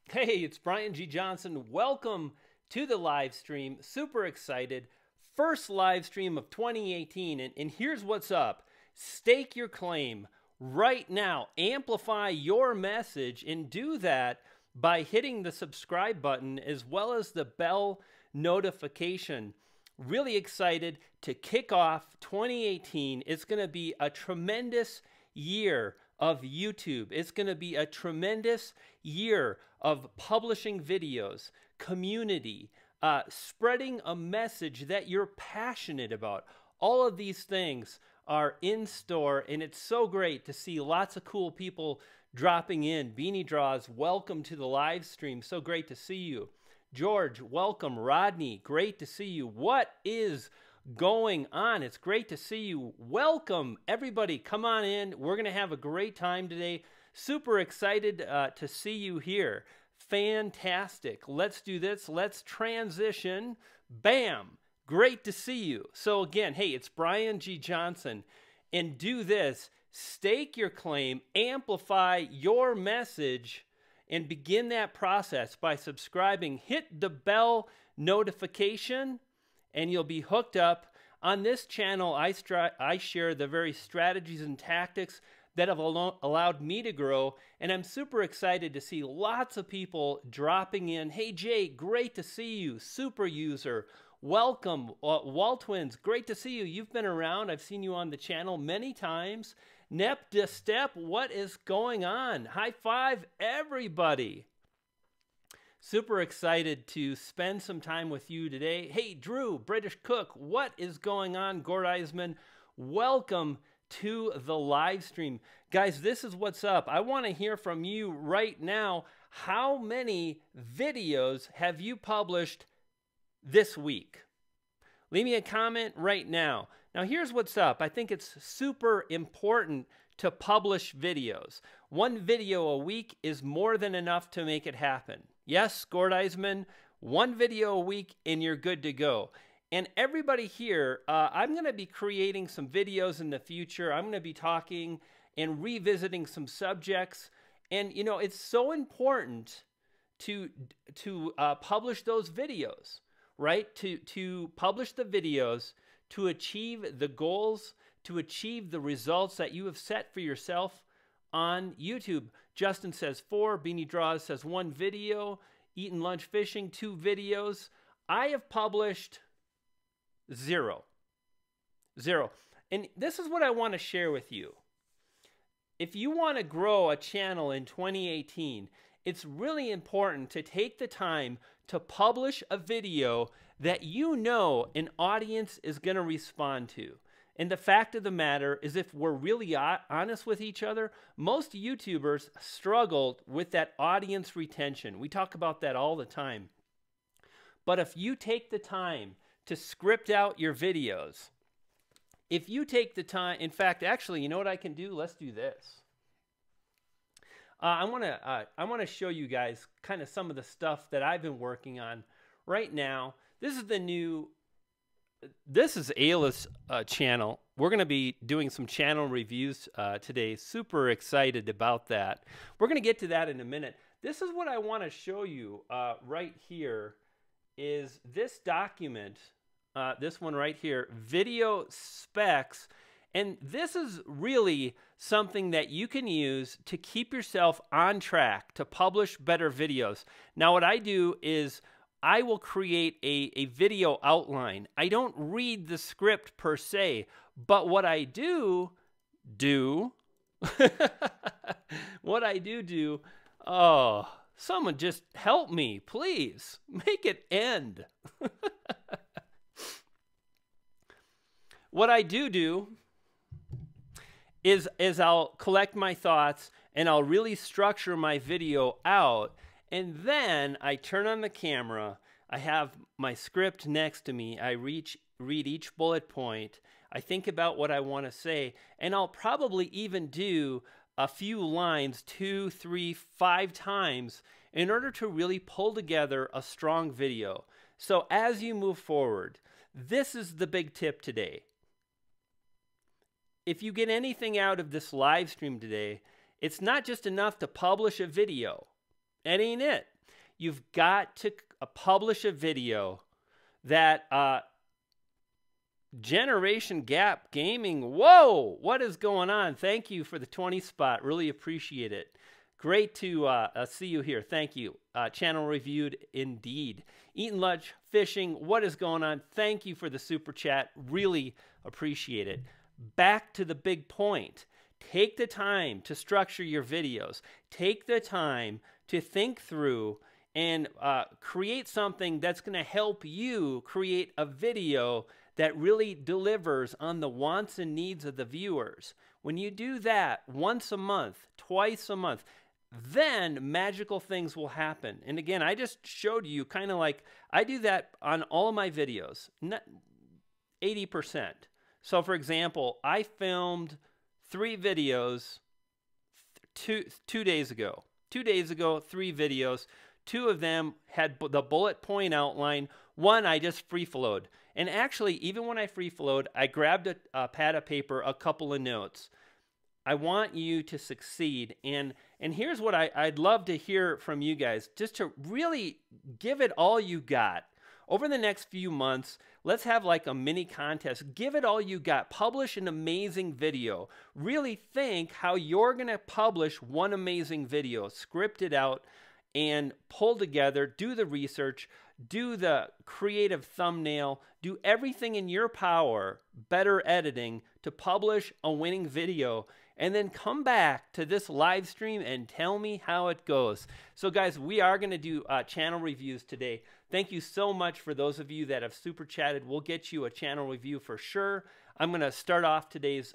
Hey, it's Brian G. Johnson. Welcome to the live stream. Super excited. First live stream of 2018. And here's what's up. Stake your claim right now. Amplify your message and do that by hitting the subscribe button as well as the bell notification. Really excited to kick off 2018. It's going to be a tremendous year of YouTube. It's going to be a tremendous year of publishing videos, community, spreading a message that you're passionate about. All of these things are in store, and it's so great to see lots of cool people dropping in. Beanie Draws, welcome to the live stream. So great to see you. George, welcome. Rodney, great to see you. What is going on? It's great to see you. Welcome, everybody. Come on in. We're going to have a great time today. Super excited to see you here. Fantastic. Let's do this. Let's transition. Bam. Great to see you. So again, hey, it's Brian G. Johnson. And do this. Stake your claim. Amplify your message. And begin that process by subscribing. Hit the bell notification and you'll be hooked up. On this channel, I share the very strategies and tactics that have allowed me to grow, and I'm super excited to see lots of people dropping in. Hey Jay, great to see you. Super user, welcome. Wall Twins, great to see you. You've been around. I've seen you on the channel many times. Nep to Step, what is going on? High five, everybody. Super excited to spend some time with you today. Hey, Drew, British Cook, what is going on? Gord Eisman, welcome to the live stream. Guys, this is what's up. I want to hear from you right now. How many videos have you published this week? Leave me a comment right now. Now, here's what's up. I think it's super important to publish videos. One video a week is more than enough to make it happen. Yes, Gord Eisman, one video a week and you're good to go. And everybody here, I'm going to be creating some videos in the future. I'm going to be talking and revisiting some subjects. And, you know, it's so important to publish those videos, right? To publish the videos, to achieve the goals, to achieve the results that you have set for yourself on YouTube. Justin says 4. Beanie Draws says 1 video. Eating Lunch Fishing, 2 videos. I have published 0. And this is what I want to share with you. If you want to grow a channel in 2018, it's really important to take the time to publish a video that you know an audience is going to respond to. And the fact of the matter is, if we're really honest with each other, most YouTubers struggle with that audience retention. We talk about that all the time. But if you take the time to script out your videos, if you take the time, in fact, actually, you know what I can do? Let's do this. I want to show you guys kind of some of the stuff that I've been working on right now. This is Ayla's channel. We're going to be doing some channel reviews today. Super excited about that. We're going to get to that in a minute. This is what I want to show you right here is this document, this one right here, video specs. And this is really something that you can use to keep yourself on track to publish better videos. Now, what I do is I will create a video outline. I don't read the script per se, but what I do, oh, someone just help me, please. Make it end. What I do is I'll collect my thoughts and I'll really structure my video out. And then I turn on the camera. I have my script next to me. I read each bullet point. I think about what I want to say. And I'll probably even do a few lines 2, 3, 5 times in order to really pull together a strong video. So as you move forward, this is the big tip today. If you get anything out of this live stream today, it's not just enough to publish a video. That ain't it. you've got to publish a video that Generation Gap Gaming. Whoa, what is going on? Thank you for the 20 spot. Really appreciate it. Great to see you here. Thank you. Channel reviewed indeed. Eating lunch, fishing. What is going on? Thank you for the super chat. Really appreciate it. Back to the big point. Take the time to structure your videos. Take the time to think through and create something that's going to help you create a video that really delivers on the wants and needs of the viewers. When you do that once a month, twice a month, then magical things will happen. And again, I just showed you kind of like, I do that on all of my videos, 80%. So for example, I filmed 3 videos two days ago. 2 days ago, 3 videos. 2 of them had the bullet point outline. 1 I just free flowed. And actually, even when I free flowed, I grabbed a pad of paper, a couple of notes. I want you to succeed. And here's what I'd love to hear from you guys, just to really give it all you got. Over the next few months, let's have like a mini contest. Give it all you got. Publish an amazing video. Really think how you're going to publish one amazing video. Script it out and pull together, do the research, do the creative thumbnail, do everything in your power, better editing, to publish a winning video, and then come back to this live stream and tell me how it goes. So guys, we are going to do channel reviews today. Thank you so much for those of you that have super chatted. We'll get you a channel review for sure. I'm going to start off today's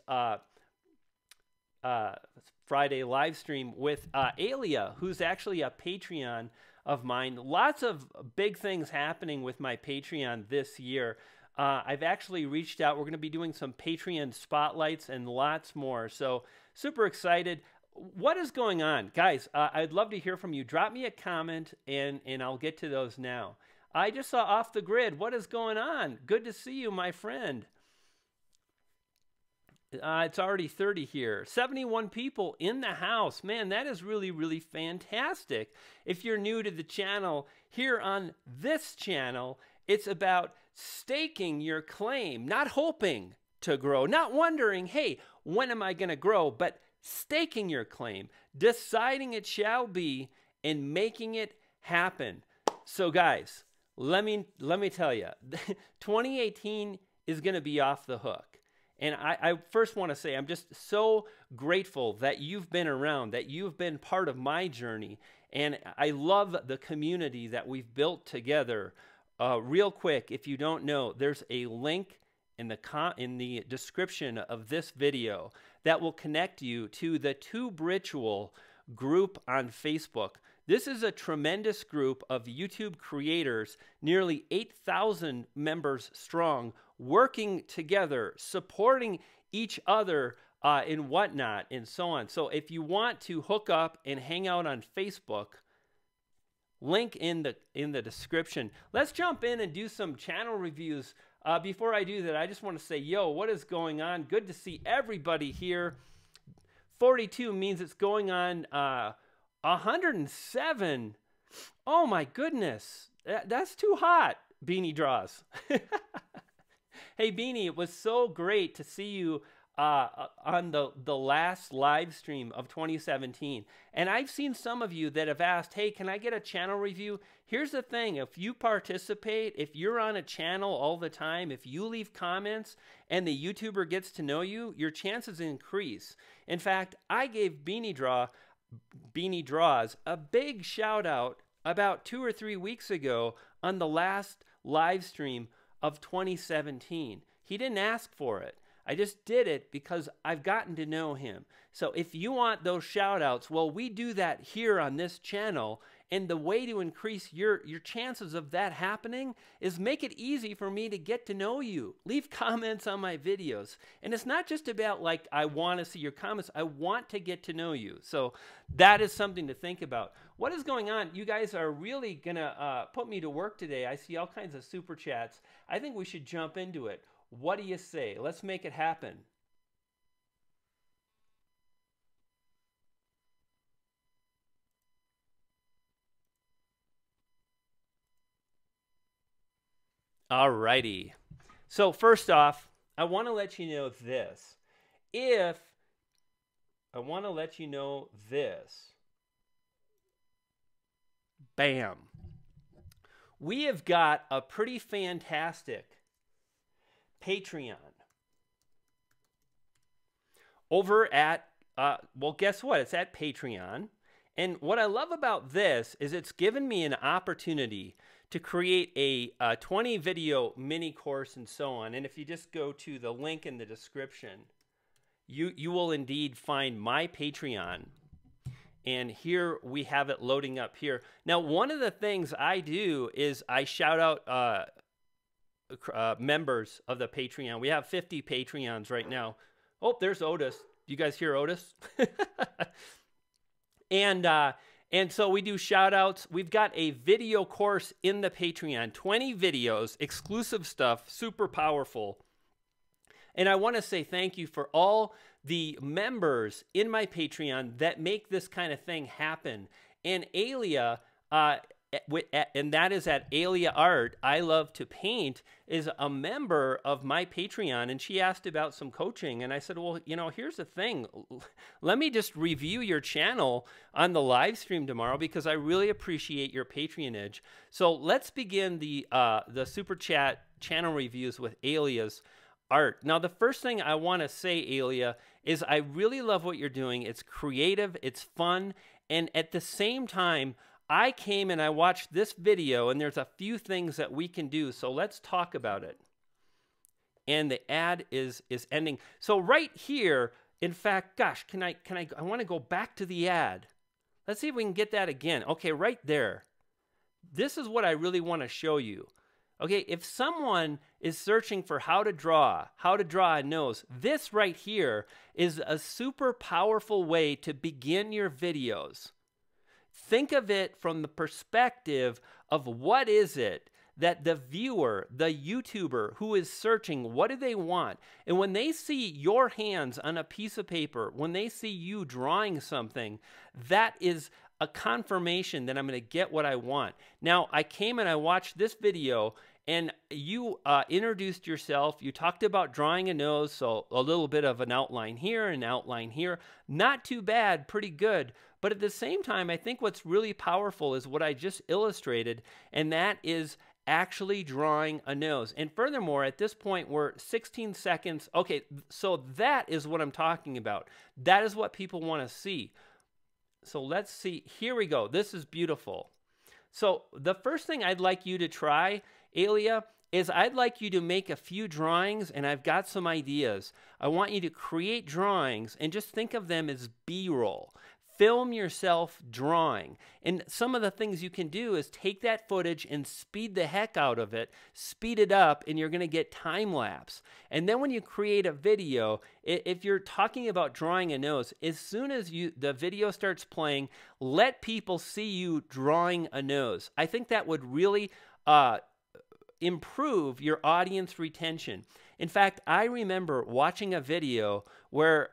Friday live stream with Alia, who's actually a Patreon of mine. Lots of big things happening with my Patreon this year. I've actually reached out. We're going to be doing some Patreon spotlights and lots more. So super excited. What is going on? Guys, I'd love to hear from you. Drop me a comment and I'll get to those now. I just saw Off the Grid. What is going on? Good to see you, my friend. It's already 30 here. 71 people in the house. Man, that is really, really fantastic. If you're new to the channel, here on this channel, it's about staking your claim, not hoping to grow, not wondering, hey, when am I going to grow, but staking your claim, deciding it shall be, and making it happen. So guys, let me tell you, 2018 is going to be off the hook. And I first want to say I'm just so grateful that you've been around, that you've been part of my journey. And I love the community that we've built together. Real quick, if you don't know, there's a link in the description of this video that will connect you to the Tube Ritual group on Facebook. This is a tremendous group of YouTube creators, nearly 8,000 members strong, working together, supporting each other and whatnot, and so on. So if you want to hook up and hang out on Facebook, link in the description. Let's jump in and do some channel reviews. Before I do that, I just want to say, yo, what is going on? Good to see everybody here. 42 means it's going on 107. Oh my goodness. That's too hot, Beanie Draws. Hey, Beanie, it was so great to see you on the last live stream of 2017. And I've seen some of you that have asked, hey, can I get a channel review? Here's the thing. If you participate, if you're on a channel all the time, if you leave comments and the YouTuber gets to know you, your chances increase. In fact, I gave Beanie Draws a big shout out about 2 or 3 weeks ago on the last live stream of 2017. He didn't ask for it. I just did it because I've gotten to know him. So if you want those shout outs, well, we do that here on this channel. And the way to increase your chances of that happening is make it easy for me to get to know you. Leave comments on my videos. And it's not just about like, I want to see your comments. I want to get to know you. So that is something to think about. What is going on? You guys are really going to put me to work today. I see all kinds of super chats. I think we should jump into it. What do you say? Let's make it happen. Alrighty. So first off, I want to let you know this. Bam. We have got a pretty fantastic Patreon over at, well, guess what? It's at Patreon. And what I love about this is it's given me an opportunity to create a 20 video mini course and so on. And if you just go to the link in the description, you will indeed find my Patreon. And here we have it loading up here. Now, one of the things I do is I shout out members of the Patreon. We have 50 Patreons right now. Oh, there's Otis. You guys hear Otis? And so we do shout outs. We've got a video course in the Patreon, 20 videos, exclusive stuff, super powerful. And I want to say thank you for all the members in my Patreon that make this kind of thing happen. And Alia, and that is at Alia Art, I Love to Paint, is a member of my Patreon. And she asked about some coaching. And I said, well, you know, here's the thing. Let me just review your channel on the live stream tomorrow because I really appreciate your patronage. So let's begin the Super Chat channel reviews with Alia's Art. Now, the first thing I want to say, Alia, is I really love what you're doing. It's creative, it's fun, and at the same time, I came and I watched this video, and there's a few things that we can do, so let's talk about it. And the ad is ending. So right here, in fact, gosh, I want to go back to the ad. Let's see if we can get that again. Okay, right there. This is what I really want to show you. Okay, if someone is searching for how to draw a nose, this right here is a super powerful way to begin your videos. Think of it from the perspective of what is it that the viewer, the YouTuber who is searching, what do they want? And when they see your hands on a piece of paper, when they see you drawing something, that is a confirmation that I'm going to get what I want. Now, I came and I watched this video, and you introduced yourself. You talked about drawing a nose, so a little bit of an outline here, an outline here. Not too bad, pretty good. But at the same time, I think what's really powerful is what I just illustrated, and that is actually drawing a nose. And furthermore, at this point, we're 16 seconds. Okay, so that is what I'm talking about. That is what people want to see. So let's see. Here we go. This is beautiful. So the first thing I'd like you to try, Alia, is I'd like you to make a few drawings, and I've got some ideas. I want you to create drawings and just think of them as B-roll. Film yourself drawing. And some of the things you can do is take that footage and speed the heck out of it, speed it up, and you're going to get time lapse. And then when you create a video, if you're talking about drawing a nose, as soon as the video starts playing, let people see you drawing a nose. I think that would really improve your audience retention. In fact, I remember watching a video where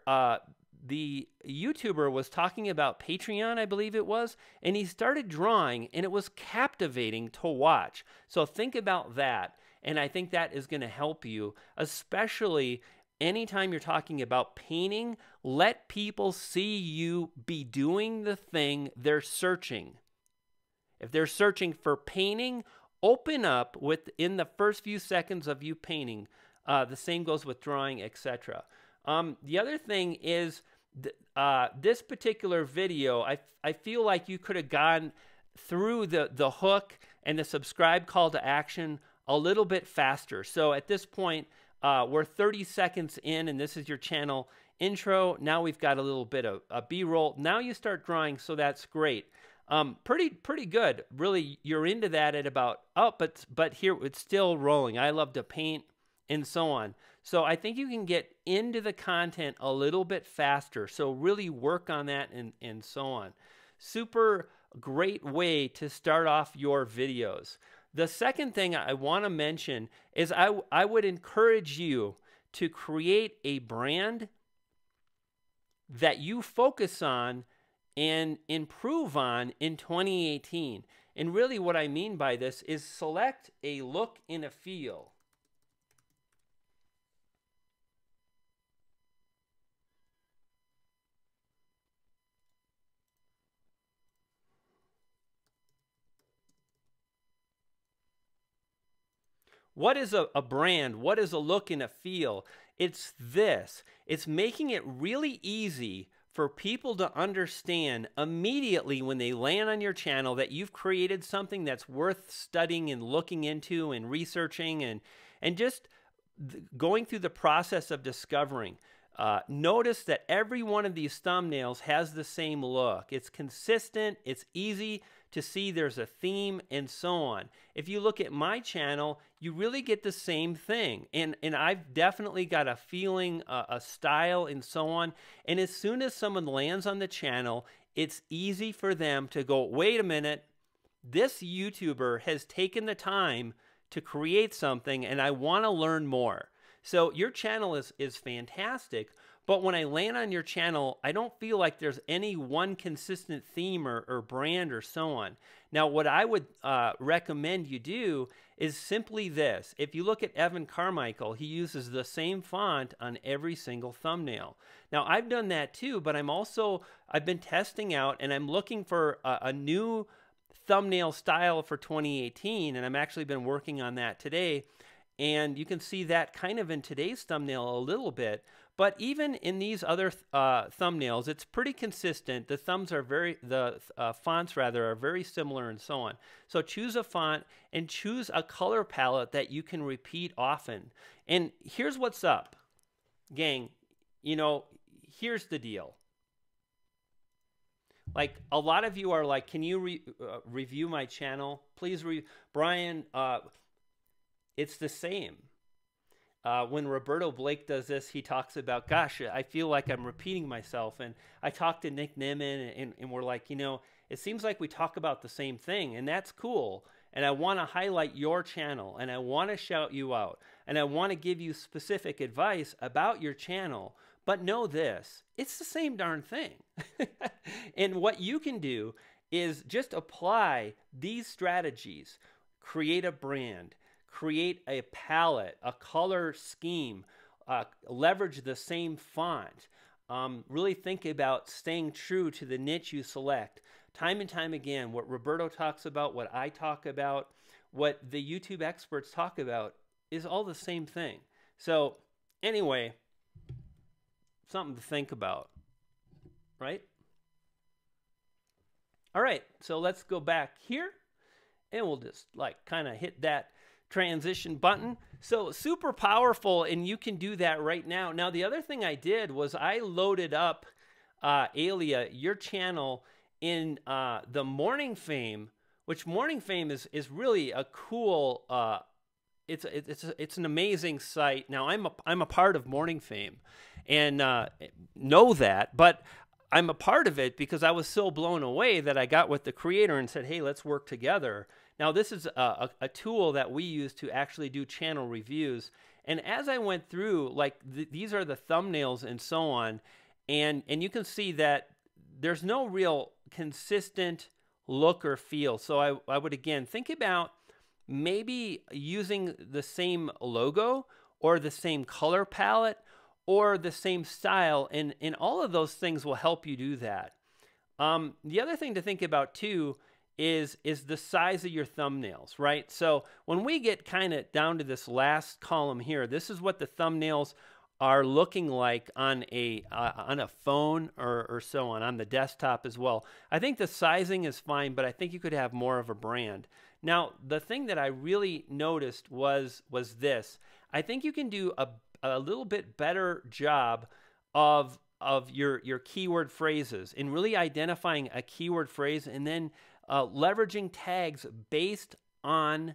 the YouTuber was talking about Patreon, I believe it was, and he started drawing, and it was captivating to watch. So think about that, and I think that is going to help you, especially anytime you're talking about painting. Let people see you be doing the thing they're searching. If they're searching for painting, open up within the first few seconds of you painting. The same goes with drawing, etc. The other thing is this particular video, I feel like you could have gone through the hook and the subscribe call to action a little bit faster. So at this point, we're 30 seconds in, and this is your channel intro. Now we've got a little bit of a B-roll. Now you start drawing, so that's great. Pretty good. Really, you're into that at about, but here it's still rolling. I love to paint and so on. So I think you can get into the content a little bit faster. So really work on that and so on. Super great way to start off your videos. The second thing I want to mention is I would encourage you to create a brand that you focus on and improve on in 2018. And really what I mean by this is select a look and a feel. What is a brand? What is a look and a feel? It's this. It's making it really easy for people to understand immediately when they land on your channel that you've created something that's worth studying and looking into and researching and just going through the process of discovering. Notice that every one of these thumbnails has the same look. It's consistent, it's easy to see there's a theme, and so on. If you look at my channel, you really get the same thing. And I've definitely got a feeling, a style, and so on. And as soon as someone lands on the channel, it's easy for them to go, wait a minute, this YouTuber has taken the time to create something, and I want to learn more. So your channel is fantastic, but when I land on your channel, I don't feel like there's any one consistent theme or brand or so on. Now, what I would recommend you do is simply this. If you look at Evan Carmichael, he uses the same font on every single thumbnail. Now, I've done that too, but I've been testing out, and I'm looking for a new thumbnail style for 2018, and I've actually been working on that today. And you can see that kind of in today's thumbnail a little bit, but even in these other thumbnails, it's pretty consistent. The fonts rather are very similar and so on. So choose a font and choose a color palette that you can repeat often. And here's what's up, gang. You know, here's the deal. Like, a lot of you are like, can you review my channel? Please, Brian, it's the same. When Roberto Blake does this, he talks about, gosh, I feel like I'm repeating myself. And I talked to Nick Nimmin, and we're like, you know, it seems like we talk about the same thing, and that's cool. And I want to highlight your channel, and I want to shout you out, and I want to give you specific advice about your channel. But know this, it's the same darn thing. And what you can do is just apply these strategies. Create a brand. Create a palette, a color scheme, leverage the same font. Really think about staying true to the niche you select. Time and time again, what Roberto talks about, what I talk about, what the YouTube experts talk about is all the same thing. So anyway, something to think about, right? All right, so let's go back here, and we'll just like kind of hit that transition button. So super powerful, and you can do that right now. Now, the other thing I did was I loaded up Alia, your channel, in the Morning Fame, which Morning Fame is really a cool. It's an amazing site. Now, I'm a part of Morning Fame, and know that, but I'm a part of it because I was so blown away that I got with the creator and said, hey, let's work together. Now, this is a tool that we use to actually do channel reviews. And as I went through, like, these are the thumbnails and so on, and you can see that there's no real consistent look or feel. So I would, again, think about maybe using the same logo or the same color palette or the same style, and all of those things will help you do that. The other thing to think about, too, is the size of your thumbnails, right? So when we get kind of down to this last column here, this is what the thumbnails are looking like on a phone or so on the desktop as well. I think the sizing is fine, but I think you could have more of a brand. Now, the thing that I really noticed was this. I think you can do a little bit better job of your keyword phrases and really identifying a keyword phrase and then leveraging tags based on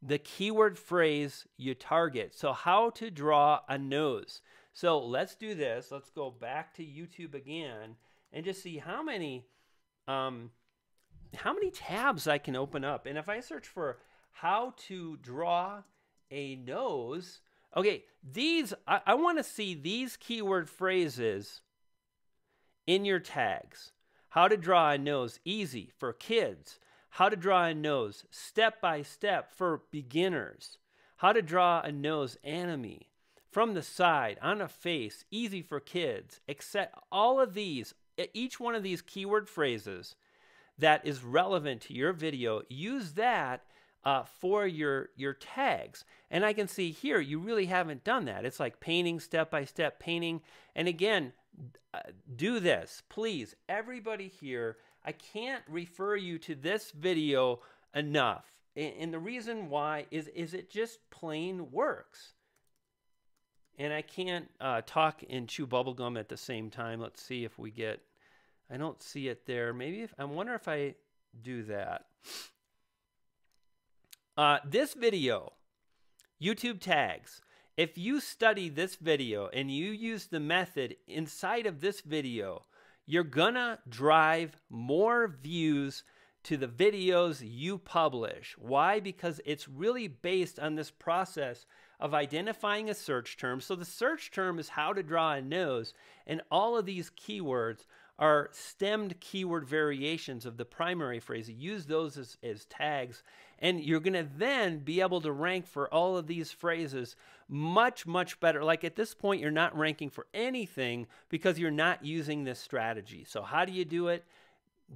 the keyword phrase you target. So how to draw a nose. So let's do this. Let's go back to YouTube again and just see how many tabs I can open up. And if I search for how to draw a nose, okay, I want to see these keyword phrases in your tags. How to draw a nose easy for kids. How to draw a nose step by step for beginners. How to draw a nose enemy. From the side, on a face, easy for kids. Except all of these, each one of these keyword phrases that is relevant to your video, use that for your tags. And I can see here, you really haven't done that. It's like painting, step-by-step painting. And again, do this, please. Everybody here, I can't refer you to this video enough. And the reason why is it just plain works. And I can't talk and chew bubblegum at the same time. Let's see if we get, I don't see it there. Maybe I wonder if I do that. This video, YouTube tags, if you study this video and you use the method inside of this video, you're gonna drive more views to the videos you publish. Why? Because it's really based on this process of identifying a search term. So the search term is how to draw a nose, and all of these keywords are stemmed keyword variations of the primary phrase. You use those as tags, and you're going to then be able to rank for all of these phrases much, much better. Like at this point, you're not ranking for anything because you're not using this strategy. So how do you do it?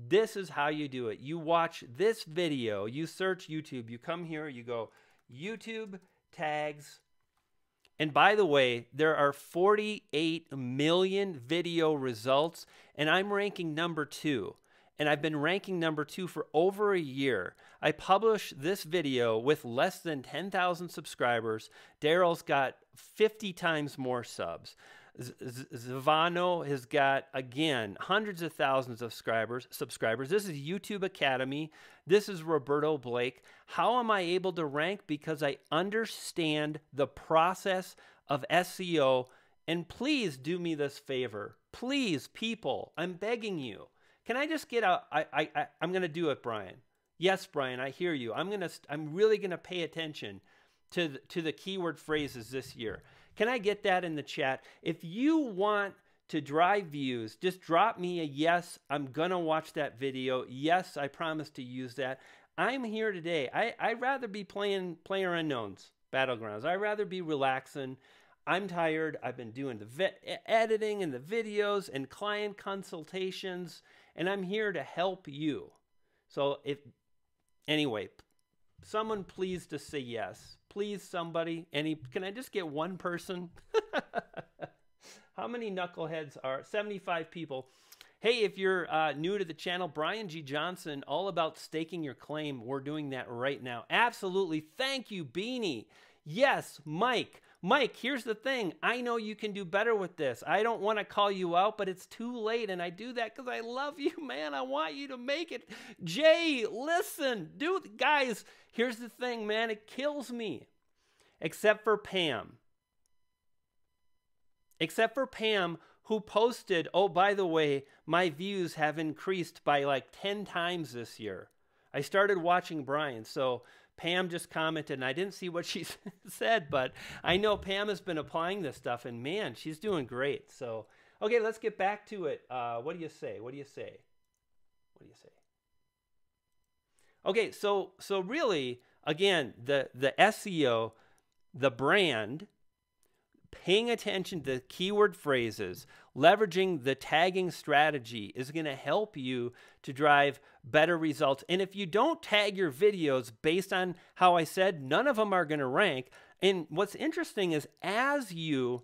This is how you do it. You watch this video, you search YouTube, you come here, you go YouTube tags. And by the way, there are 48 million video results, and I'm ranking number 2. And I've been ranking number 2 for over a year. I published this video with less than 10,000 subscribers. Daryl's got 50 times more subs. Zavano has got, again, hundreds of thousands of subscribers. This is YouTube Academy. This is Roberto Blake. How am I able to rank? Because I understand the process of SEO. And please do me this favor. Please, people, I'm begging you. Can I just get out? I'm going to do it, Brian. Yes, Brian, I hear you. I'm really going to pay attention to the keyword phrases this year. Can I get that in the chat? If you want to drive views, just drop me a yes. I'm going to watch that video. Yes, I promise to use that. I'm here today. I'd rather be playing PlayerUnknown's Battlegrounds. I'd rather be relaxing. I'm tired. I've been doing the editing and the videos and client consultations, and I'm here to help you. So anyway, someone please to say yes. Please, somebody. Can I just get one person? How many knuckleheads are 75 people? Hey, if you're new to the channel, Brian G. Johnson, all about staking your claim. We're doing that right now. Absolutely. Thank you, Beanie. Yes, Mike. Mike, here's the thing. I know you can do better with this. I don't want to call you out, but it's too late, and I do that because I love you, man. I want you to make it. Jay, listen. Dude, guys, here's the thing, man. It kills me. Except for Pam. Except for Pam, who posted, oh, by the way, my views have increased by like 10 times this year. I started watching Brian, so Pam just commented, and I didn't see what she said, but I know Pam has been applying this stuff, and man, she's doing great. So, okay, let's get back to it. What do you say? What do you say? What do you say? Okay, so really, again, the SEO, the brand, paying attention to keyword phrases, leveraging the tagging strategy is going to help you to drive better results. And if you don't tag your videos based on how I said, none of them are going to rank. And what's interesting is as you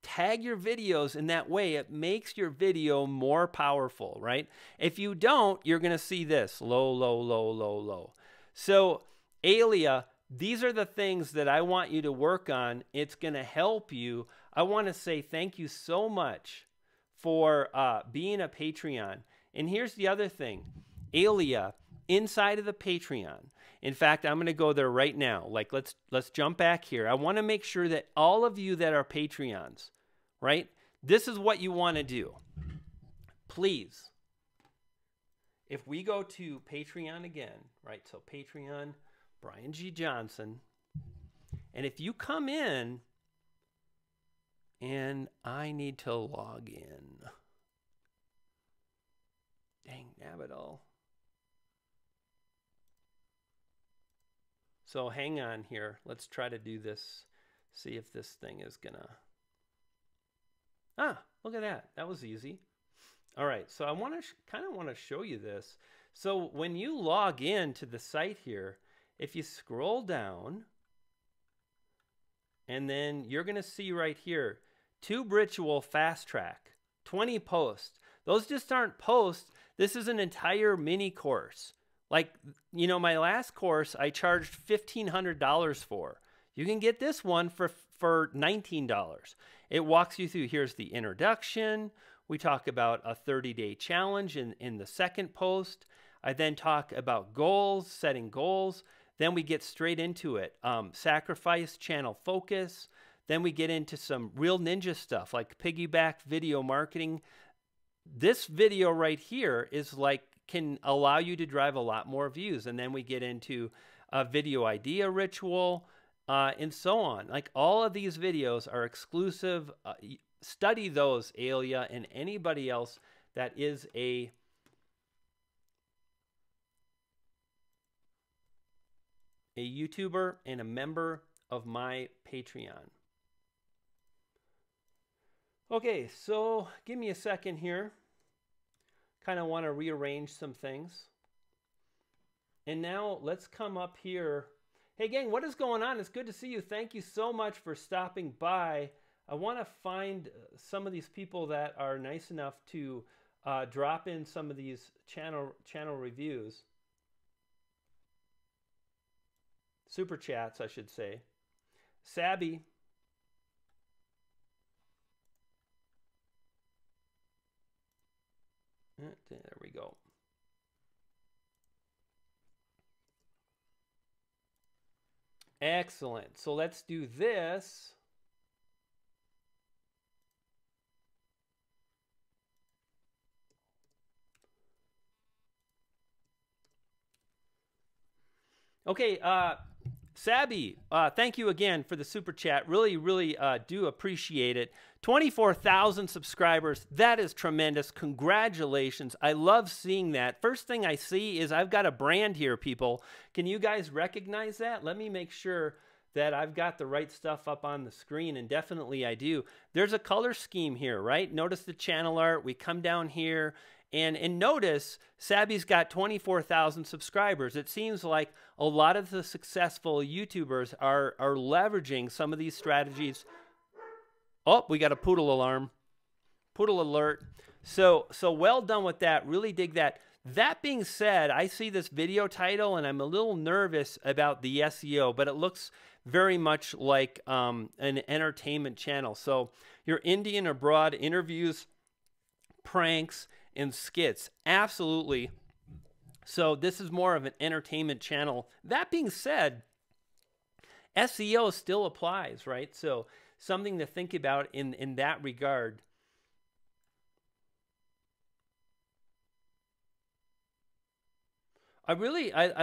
tag your videos in that way, it makes your video more powerful, right? If you don't, you're going to see this low, low, low, low, low. So Alia, these are the things that I want you to work on. It's going to help you. I want to say thank you so much for being a Patreon. And here's the other thing. Alia, inside of the Patreon. In fact, I'm going to go there right now. Like, let's jump back here. I want to make sure that all of you that are Patreons, right? This is what you want to do. Please, if we go to Patreon again, right? So Patreon, Brian G. Johnson. And if you come in, and I need to log in. nab it all. So hang on here. Let's try to do this. See if this thing is gonna. Ah, look at that. That was easy. All right, so I want to kind of want to show you this. So when you log in to the site here, if you scroll down, and then you're going to see right here, Tube Ritual Fast Track, 20 posts. Those just aren't posts. This is an entire mini course. Like, you know, my last course I charged $1,500 for. You can get this one for $19. It walks you through, here's the introduction. We talk about a 30-day challenge in the second post. I then talk about goals, setting goals. Then we get straight into it. Sacrifice, channel focus. Then we get into some real ninja stuff like piggyback video marketing. This video right here is like, can allow you to drive a lot more views. And then we get into a video idea ritual and so on. Like all of these videos are exclusive. Study those, Alia, and anybody else that is a YouTuber and a member of my Patreon. Okay, so give me a second here. Kind of want to rearrange some things. And now let's come up here. Hey gang, what is going on? It's good to see you. Thank you so much for stopping by. I want to find some of these people that are nice enough to drop in some of these channel reviews. Super chats, I should say. Sabby. There we go. Excellent. So let's do this. Okay, Sabby, thank you again for the super chat. Really, really do appreciate it. 24,000 subscribers. That is tremendous. Congratulations. I love seeing that. First thing I see is I've got a brand here, people. Can you guys recognize that? Let me make sure that I've got the right stuff up on the screen, and definitely I do. There's a color scheme here, right? Notice the channel art. We come down here. And notice, Sabby's got 24,000 subscribers. It seems like a lot of the successful YouTubers are leveraging some of these strategies. Oh, we got a poodle alarm. Poodle alert. So well done with that. Really dig that. That being said, I see this video title, and I'm a little nervous about the SEO, but it looks very much like an entertainment channel. So your Indian abroad interviews, pranks, and skits. Absolutely. So this is more of an entertainment channel. That being said, SEO still applies, right? So something to think about in that regard. I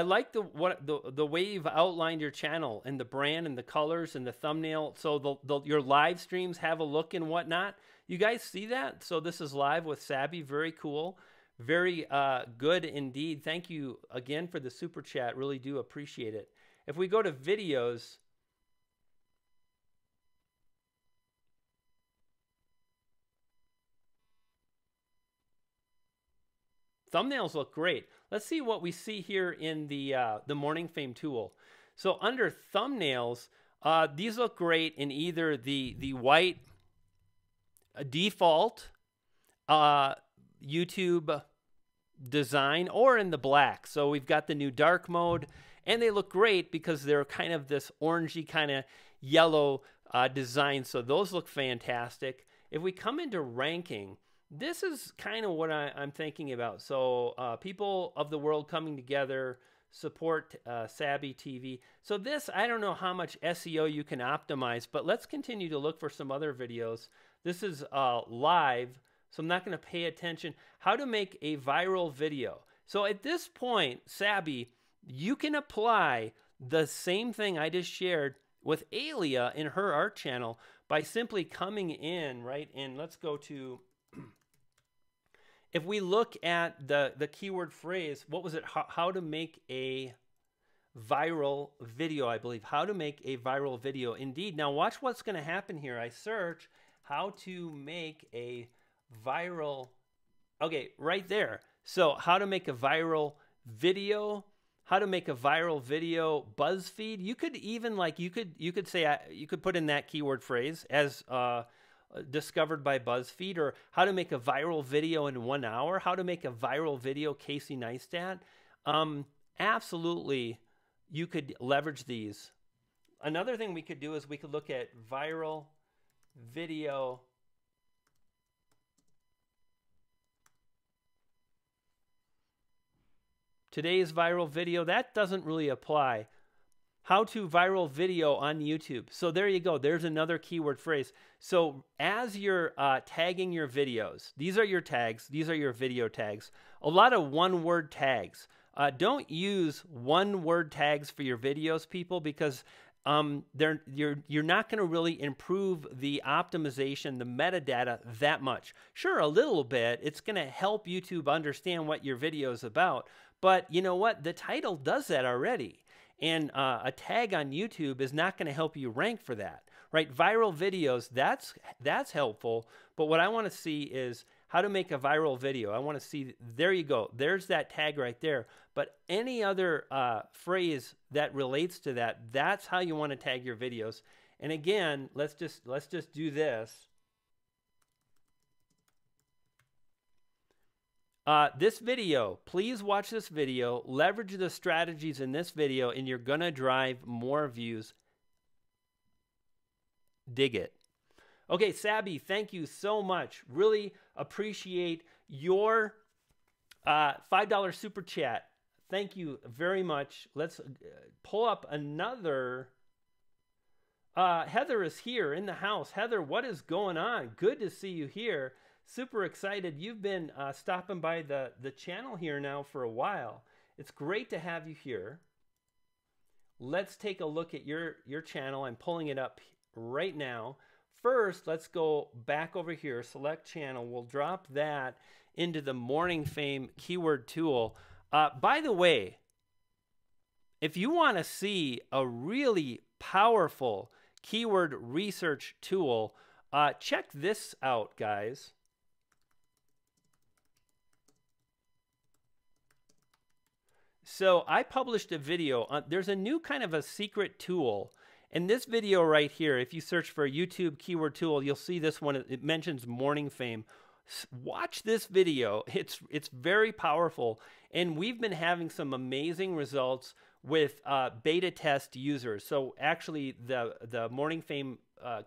like the way you've outlined your channel and the brand and the colors and the thumbnail. So your live streams have a look and whatnot. You guys see that? So this is live with Sabby. Very cool. Very good indeed. Thank you again for the super chat. Really do appreciate it. If we go to videos, thumbnails look great. Let's see what we see here in the Morning Fame tool. So under thumbnails, these look great in either the white default YouTube design or in the black. So we've got the new dark mode, and they look great because they're kind of this orangey kind of yellow design. So those look fantastic. If we come into ranking, this is kind of what I'm thinking about. So people of the world coming together, support Sabby TV. So this, I don't know how much SEO you can optimize, but let's continue to look for some other videos. This is live, so I'm not going to pay attention. How to make a viral video. So at this point, Sabby, you can apply the same thing I just shared with Alia in her art channel by simply coming in, right? And let's go to if we look at the keyword phrase, what was it? How to make a viral video, I believe. How to make a viral video. Indeed. Now watch what's going to happen here. I search how to make a viral. Okay, right there. So how to make a viral video. How to make a viral video. BuzzFeed. You could even you could say you could put in that keyword phrase as discovered by BuzzFeed, or how to make a viral video in 1 hour. How to make a viral video. Casey Neistat. Absolutely. You could leverage these. Another thing we could do is we could look at viral video. Today's viral video, that doesn't really apply. How to viral video on YouTube. So there you go. There's another keyword phrase. So as you're tagging your videos, these are your tags. These are your video tags. A lot of one-word tags. Don't use one-word tags for your videos, people, because you're not going to really improve the optimization, the metadata that much. Sure, a little bit. It's going to help YouTube understand what your video is about. But you know what? The title does that already. And a tag on YouTube is not going to help you rank for that, right? Viral videos, that's helpful. But what I want to see is how to make a viral video. I want to see, there you go. There's that tag right there. But any other phrase that relates to that, that's how you want to tag your videos. And again, let's just do this. This video, please watch this video, leverage the strategies in this video, and you're going to drive more views. Dig it. Okay, Sabby, thank you so much. Really appreciate your $5 super chat. Thank you very much. Let's pull up another. Heather is here in the house. Heather, what is going on? Good to see you here. Super excited. You've been stopping by the channel here now for a while. It's great to have you here. Let's take a look at your channel. I'm pulling it up right now. First, let's go back over here, select channel. We'll drop that into the Morning Fame keyword tool. By the way, if you want to see a really powerful keyword research tool, check this out, guys. So I published a video. There's a new kind of a secret tool. In this video right here, if you search for YouTube keyword tool, you'll see this one. It mentions Morning Fame. Watch this video. It's very powerful. And we've been having some amazing results with beta test users. So actually the Morning Fame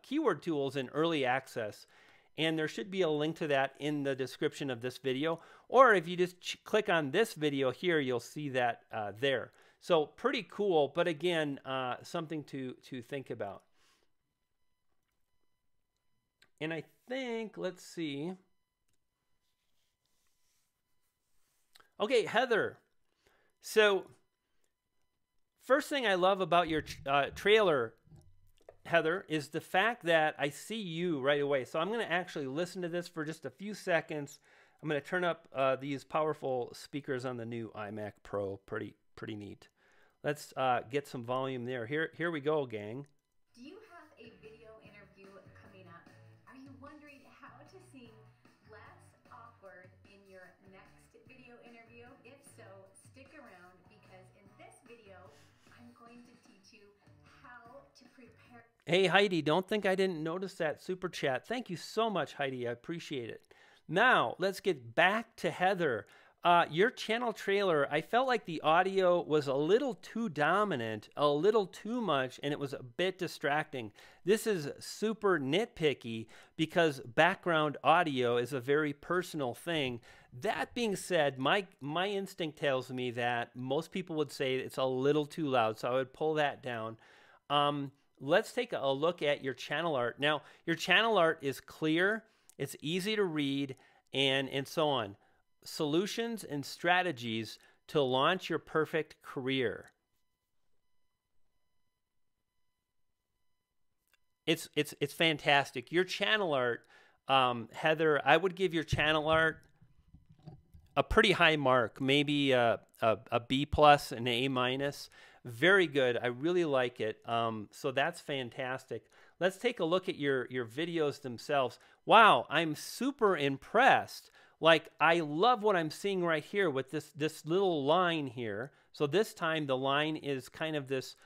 keyword tool is in early access. And there should be a link to that in the description of this video. Or if you just click on this video here, you'll see that there. So pretty cool, but again, something to think about. And I think, let's see. Okay, Heather. So first thing I love about your trailer, Heather, is the fact that I see you right away. So I'm going to actually listen to this for just a few seconds. I'm going to turn up these powerful speakers on the new iMac Pro. Pretty neat. Let's get some volume there. Here we go, gang. Do you have a video interview coming up? Are you wondering how to seem less awkward in your next video interview? If so, stick around because in this video, I'm going to teach you how to prepare. Hey, Heidi, don't think I didn't notice that super chat. Thank you so much, Heidi. I appreciate it. Now, let's get back to Heather. Your channel trailer, I felt like the audio was a little too dominant, a little too much, and it was a bit distracting. This is super nitpicky because background audio is a very personal thing. That being said, my instinct tells me that most people would say it's a little too loud, so I would pull that down. Let's take a look at your channel art. Now, your channel art is clear, it's easy to read, and so on. Solutions and strategies to launch your perfect career. It's fantastic. Your channel art, Heather, I would give your channel art a pretty high mark, maybe a B plus, an A minus. Very good. I really like it. So that's fantastic. Let's take a look at your videos themselves. Wow, I'm super impressed. Like, I love what I'm seeing right here with this little line here. So this time the line is kind of this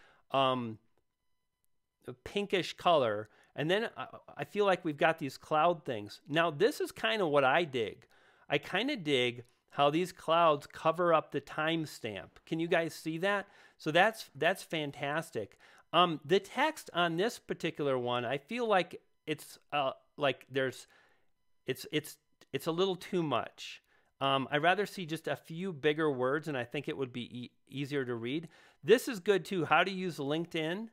pinkish color. And then I feel like we've got these cloud things. Now, this is kind of what I dig. I kind of dig how these clouds cover up the timestamp. Can you guys see that? So that's fantastic. The text on this particular one, I feel like it's it's a little too much. I'd rather see just a few bigger words, and I think it would be easier to read. This is good too. How to use LinkedIn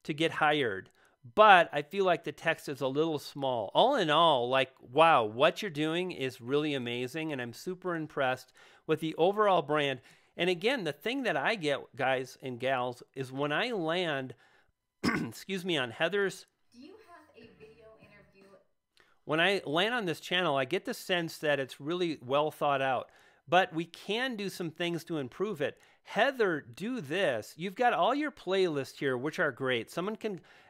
to get hired. But I feel like the text is a little small. All in all, like, wow, what you're doing is really amazing, and I'm super impressed with the overall brand. And again, the thing that I get, guys and gals, is when I land, excuse me, on Heather's. Do you have a video interview? When I land on this channel, I get the sense that it's really well thought out. But we can do some things to improve it. Heather, do this. You've got all your playlists here, which are great. Someone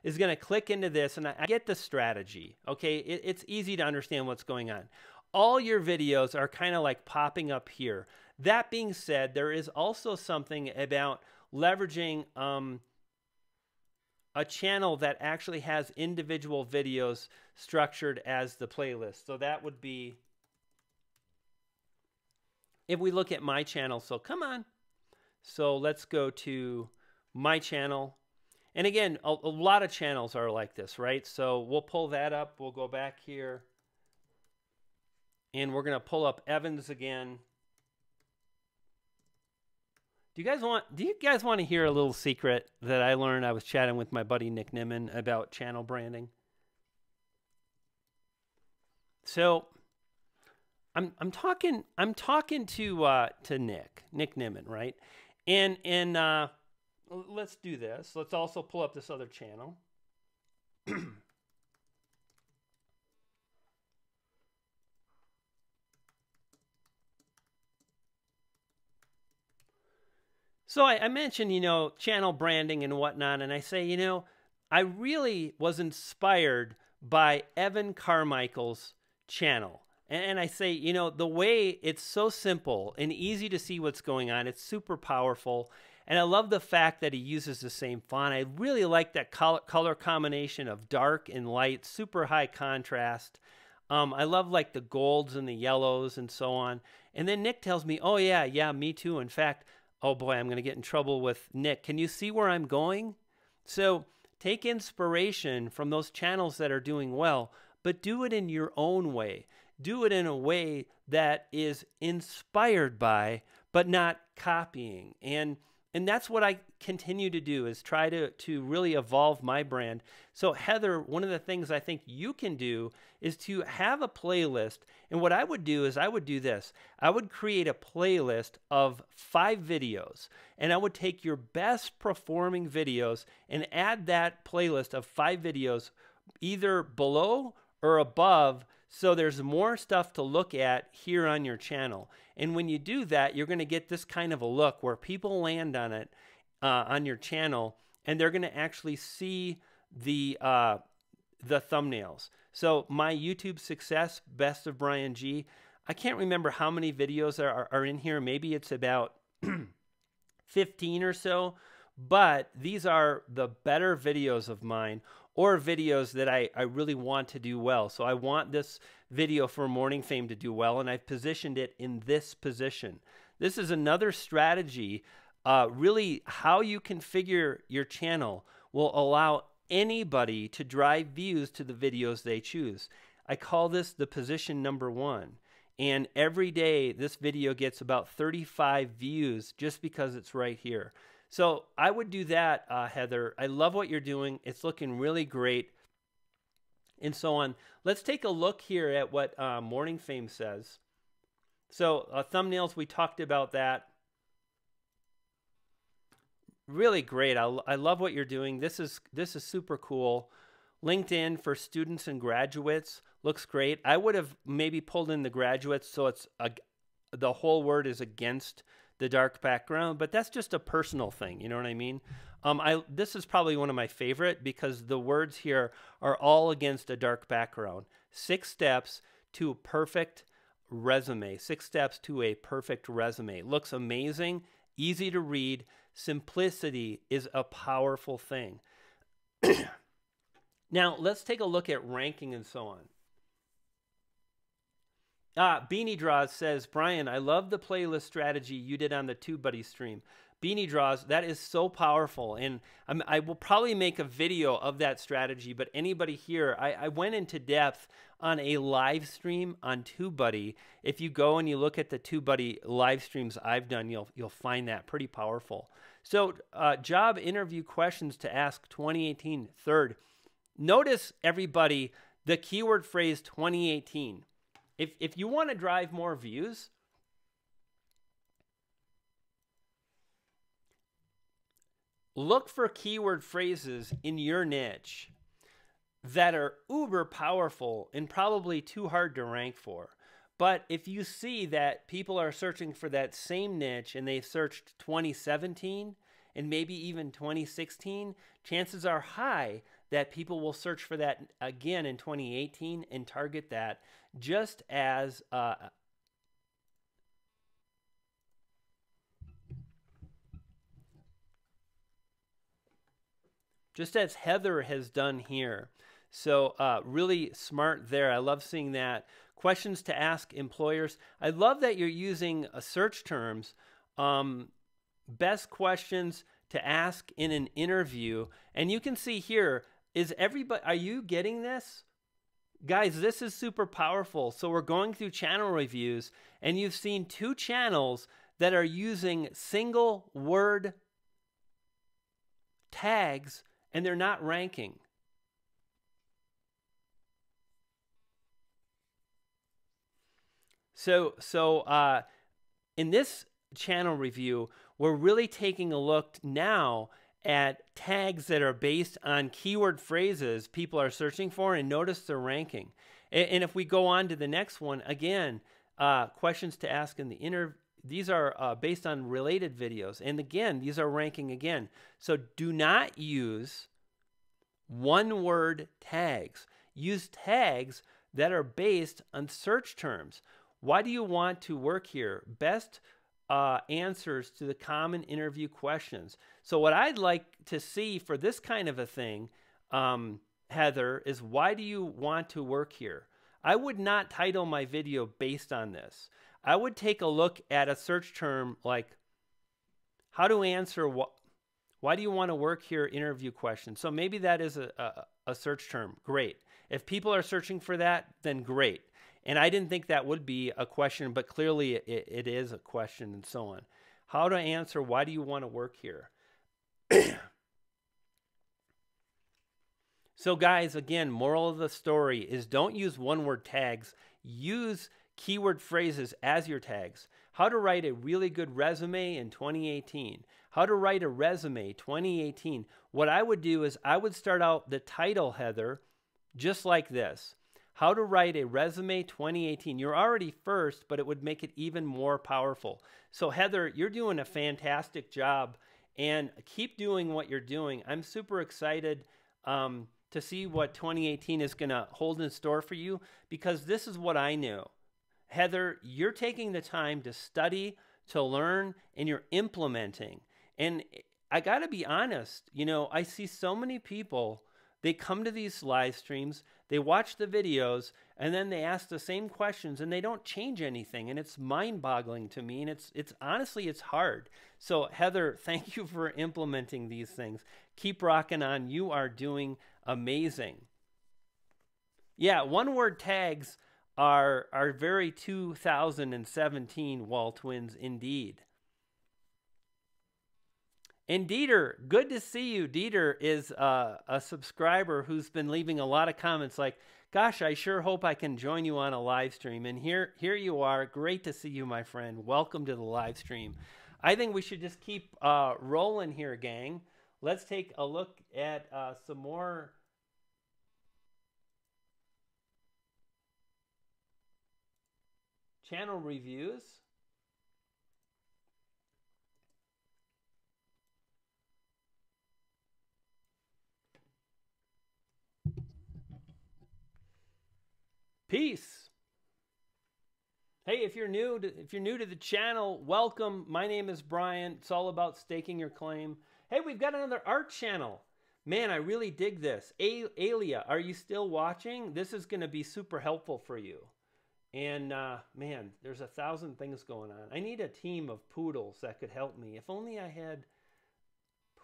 is going to click into this, and I get the strategy. Okay, it's easy to understand what's going on. All your videos are kind of like popping up here. That being said, there is also something about leveraging a channel that actually has individual videos structured as the playlist. So that would be, if we look at my channel, so come on. So let's go to my channel. And again, a lot of channels are like this, right? So we'll pull that up. We'll go back here. And we're going to pull up Evans again. Do you guys want to hear a little secret that I learned? I was chatting with my buddy Nick Nimmin about channel branding. So I'm talking to Nick Nimmin, right? And let's do this. Let's also pull up this other channel. So I mentioned, channel branding and whatnot, and I say, I really was inspired by Evan Carmichael's channel. And I say, the way it's so simple and easy to see what's going on, it's super powerful. And I love the fact that he uses the same font. I really like that color combination of dark and light, super high contrast. I love like the golds and the yellows and so on. And then Nick tells me, oh yeah, me too. In fact, oh boy, I'm going to get in trouble with Nick. Can you see where I'm going? So take inspiration from those channels that are doing well, but do it in your own way. Do it in a way that is inspired by, but not copying. And that's what I continue to do, is try to really evolve my brand. So Heather, one of the things I think you can do is to have a playlist. And what I would do is I would do this. I would create a playlist of 5 videos, and I would take your best performing videos and add that playlist of 5 videos either below or above, so there's more stuff to look at here on your channel. And when you do that, you're going to get this kind of a look where people land on it on your channel, and they're going to actually see the thumbnails. So my YouTube success, Best of Brian G. I can't remember how many videos are in here. Maybe it's about 15 or so, but these are the better videos of mine, or videos that I really want to do well. So I want this video for Morning Fame to do well, and I've positioned it in this position. This is another strategy. Really, how you configure your channel will allow anybody to drive views to the videos they choose. I call this the position number 1. And every day, this video gets about 35 views just because it's right here. So I would do that, Heather. I love what you're doing. It's looking really great, and so on. Let's take a look here at what Morning Fame says. So thumbnails, we talked about that. Really great. I love what you're doing. This is super cool. LinkedIn for students and graduates. looks great. I would have maybe pulled in the graduates so it's the whole word is against the dark background, but that's just a personal thing. You know what I mean? This is probably one of my favorite because the words here are all against a dark background. 6 steps to a perfect resume. 6 steps to a perfect resume. Looks amazing, easy to read. Simplicity is a powerful thing. Now, let's take a look at ranking and so on. Beanie Draws says, Brian, I love the playlist strategy you did on the TubeBuddy stream. Beanie Draws, that is so powerful. And I will probably make a video of that strategy, but anybody here, I went into depth on a live stream on TubeBuddy. If you go and you look at the TubeBuddy live streams I've done, you'll find that pretty powerful. So job interview questions to ask 2018 third. Notice, everybody, the keyword phrase 2018. If you want to drive more views, look for keyword phrases in your niche that are uber powerful and probably too hard to rank for. But if you see that people are searching for that same niche and they've searched 2017 and maybe even 2016, chances are high that people will search for that again in 2018 and target that just as Heather has done here. So really smart there. I love seeing that. Questions to ask employers. I love that you're using search terms. Best questions to ask in an interview. And you can see here, are you getting this? Guys, this is super powerful. So we're going through channel reviews, and you've seen 2 channels that are using single word tags, and they're not ranking. So in this channel review, we're really taking a look now at tags that are based on keyword phrases people are searching for, and notice their ranking. And if we go on to the next one, again, questions to ask in the interview. These are based on related videos. And again, these are ranking again. So do not use one-word tags. Use tags that are based on search terms. Why do you want to work here? Best answers to the common interview questions. So what I'd like to see for this kind of a thing, Heather, is why do you want to work here? I would not title my video based on this. I would take a look at a search term like how to answer why do you want to work here interview question. So maybe that is a search term. Great. If people are searching for that, then great. And I didn't think that would be a question, but clearly it is a question and so on. How to answer why do you want to work here? So guys, again, moral of the story is don't use one-word tags. Use keyword phrases as your tags. How to write a really good resume in 2018. How to write a resume 2018. What I would do is I would start out the title, Heather, just like this. How to write a resume 2018. You're already first, but it would make it even more powerful. So Heather, you're doing a fantastic job, and keep doing what you're doing. I'm super excited to see what 2018 is going to hold in store for you, because this is what I knew. Heather, you're taking the time to study, to learn, and you're implementing. And I got to be honest, you know, I see so many people, they come to these live streams, they watch the videos, and then they ask the same questions, and they don't change anything. And it's mind-boggling to me, and it's honestly, it's hard. So Heather, thank you for implementing these things. Keep rocking on. You are doing amazing. Yeah, one-word tags are very 2017 Wall Twins indeed. And Dieter, good to see you. Dieter is a subscriber who's been leaving a lot of comments like, gosh, I sure hope I can join you on a live stream. And here you are. Great to see you, my friend. Welcome to the live stream. I think we should just keep rolling here, gang. Let's take a look at some more. channel reviews. Peace. Hey, if you're new to the channel, welcome. My name is Brian. It's all about staking your claim. Hey, we've got another art channel. Man, I really dig this. Alia, are you still watching? This is going to be super helpful for you. And man, there's 1,000 things going on. I need a team of poodles that could help me. If only I had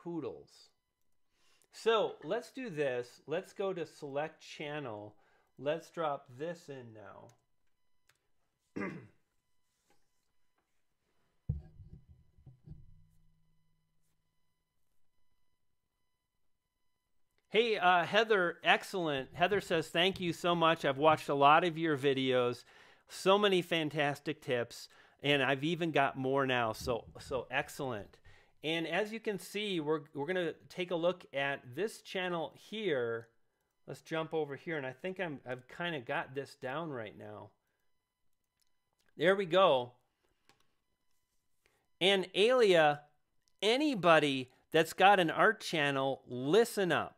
poodles. So let's do this. Let's go to select channel. Let's drop this in now. Hey, Heather, excellent. Heather says, thank you so much. I've watched a lot of your videos. So many fantastic tips. And I've even got more now. So excellent. And as you can see, we're going to take a look at this channel here. Let's jump over here. And I think I've kind of got this down right now. There we go. And Alia, anybody that's got an art channel, listen up.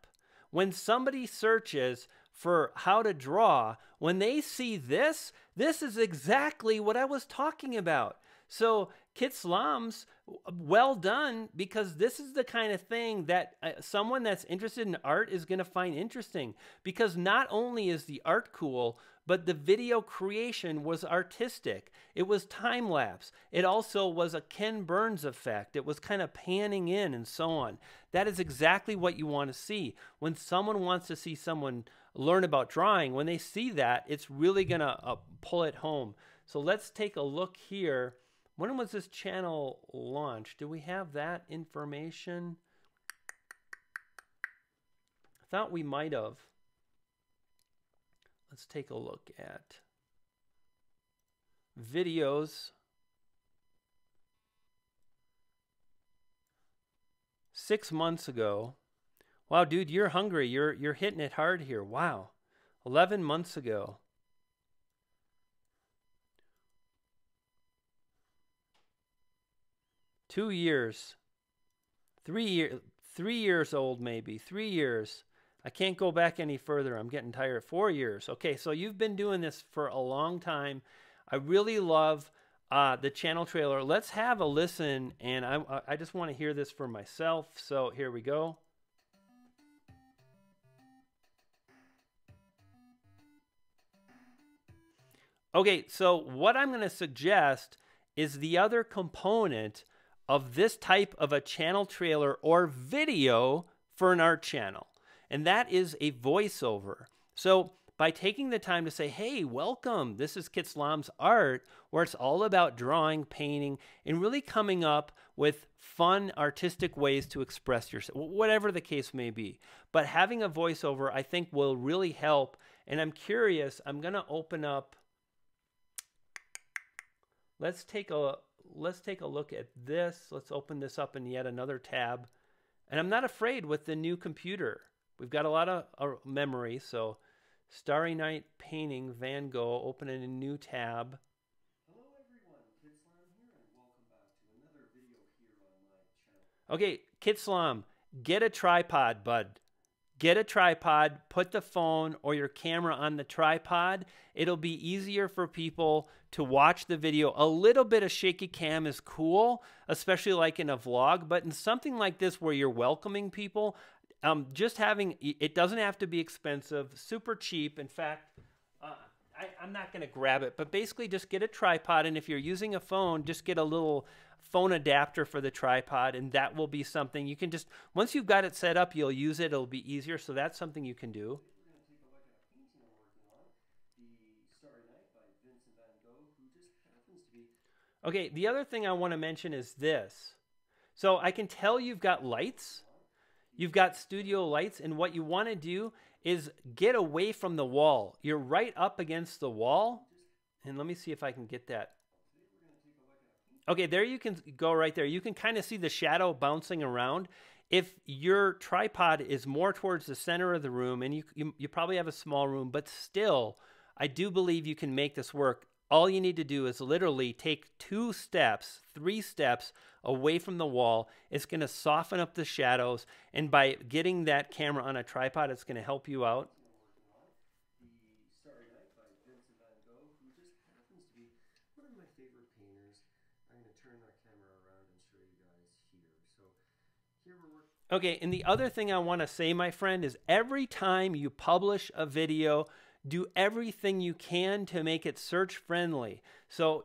When somebody searches for how to draw, when they see this, this is exactly what I was talking about. So Kit Slams, well done, because this is the kind of thing that someone that's interested in art is going to find interesting, because not only is the art cool, but the video creation was artistic. It was time-lapse. It also was a Ken Burns effect. It was kind of panning in and so on. That is exactly what you want to see. When someone wants to see someone learn about drawing, when they see that, it's really going to pull it home. So let's take a look here. When was this channel launched? Do we have that information? I thought we might have. Let's take a look at videos. 6 months ago. Wow, dude, you're hungry. You're hitting it hard here. Wow. 11 months ago. Two years. 3 years. 3 years old, maybe. 3 years. I can't go back any further. I'm getting tired. 4 years. Okay, so you've been doing this for a long time. I really love the channel trailer. Let's have a listen, and I just want to hear this for myself. So here we go. Okay, so what I'm going to suggest is the other component of this type of a channel trailer or video for an art channel. And that is a voiceover. So by taking the time to say, hey, welcome, this is Kit Slams Art, where it's all about drawing, painting, and really coming up with fun, artistic ways to express yourself, whatever the case may be. But having a voiceover, I think, will really help. And I'm curious, I'm going to open up, let's take a look at this. Let's open this up in yet another tab. And I'm not afraid with the new computer. We've got a lot of memory, so Starry Night Painting, Van Gogh, open in a new tab. Hello everyone, Kit Slam here, and welcome back to another video here on my channel. Okay, Kit Slam, get a tripod, bud. Get a tripod, put the phone or your camera on the tripod. It'll be easier for people to watch the video. A little bit of shaky cam is cool, especially like in a vlog, but in something like this where you're welcoming people, just having, it doesn't have to be expensive, super cheap. In fact, I'm not going to grab it, but basically just get a tripod. And if you're using a phone, just get a little phone adapter for the tripod. And that will be something you can just, once you've got it set up, you'll use it. It'll be easier. So that's something you can do. We're going to take a look at a painting I'm working on, The Starry Night by Vincent van Gogh, who just happens to be... Okay, the other thing I want to mention is this. So I can tell you've got lights. You've got studio lights, and what you want to do is get away from the wall. You're right up against the wall. And let me see if I can get that. Okay, there you can go right there. You can kind of see the shadow bouncing around. If your tripod is more towards the center of the room, and you probably have a small room, but still, I do believe you can make this work. all you need to do is literally take 2 steps, 3 steps away from the wall. It's going to soften up the shadows, and by getting that camera on a tripod, it's going to help you out. The Starry Night by Vincent van Gogh, who just happens to be one of my favorite painters. I'm going to turn our camera around and show you guys here. So here we're working. Okay, and the other thing I want to say, my friend, is every time you publish a video, do everything you can to make it search friendly. So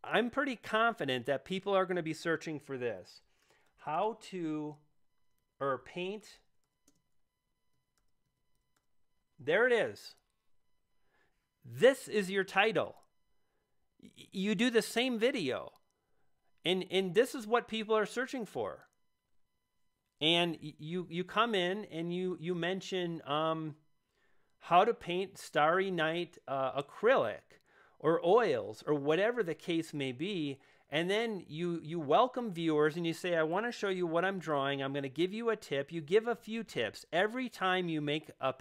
I'm pretty confident that people are going to be searching for this. How to paint. There it is. This is your title. You do the same video. And this is what people are searching for. And you come in and you mention how to paint Starry Night acrylic or oils or whatever the case may be. And then you welcome viewers and you say, I want to show you what I'm drawing. I'm going to give you a tip. You give a few tips. Every time you make a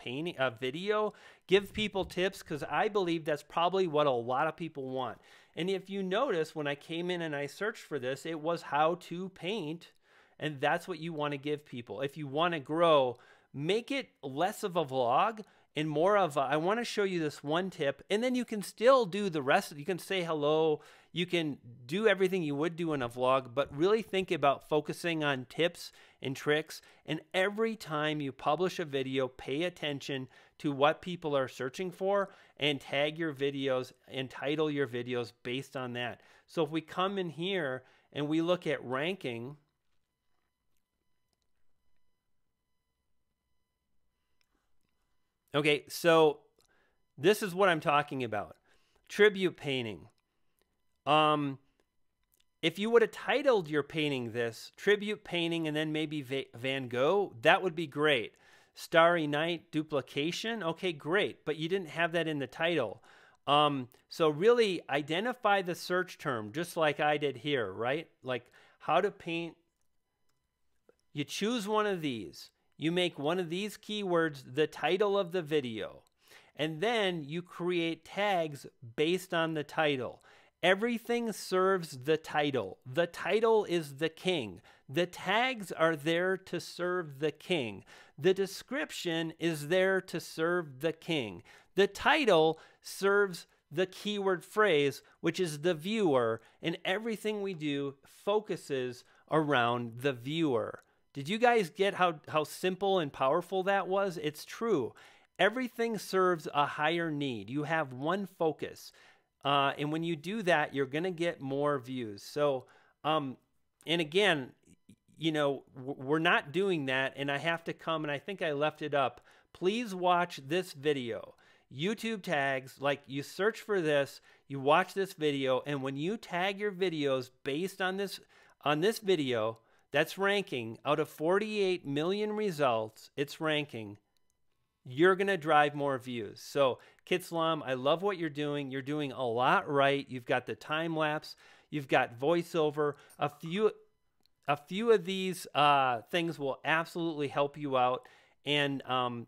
video, give people tips, because I believe that's probably what a lot of people want. And if you notice, when I came in and I searched for this, it was how to paint. And that's what you want to give people. If you want to grow, make it less of a vlog and more of a, I want to show you this one tip, and then you can still do the rest. You can say hello. You can do everything you would do in a vlog, but really think about focusing on tips and tricks. And every time you publish a video, pay attention to what people are searching for and tag your videos and title your videos based on that. So if we come in here and we look at ranking, okay, so this is what I'm talking about. Tribute painting. If you would have titled your painting this, Tribute Painting, and then maybe Van Gogh, that would be great. Starry Night Duplication, okay, great, but you didn't have that in the title. So really identify the search term, just like I did here, right? Like how to paint. You choose one of these. You make one of these keywords the title of the video, and then you create tags based on the title. Everything serves the title. The title is the king. The tags are there to serve the king. The description is there to serve the king. The title serves the keyword phrase, which is the viewer, and everything we do focuses around the viewer. Did you guys get how simple and powerful that was? It's true. Everything serves a higher need. You have one focus. And when you do that, you're going to get more views. So, and again, you know, we're not doing that. And I have to come, and I think I left it up. Please watch this video. YouTube tags, like you search for this, you watch this video, and when you tag your videos based on this video, that's ranking out of 48 million results, it's ranking. You're going to drive more views. So, Kitslam, I love what you're doing. You're doing a lot right. You've got the time lapse. You've got voiceover. A few of these things will absolutely help you out. And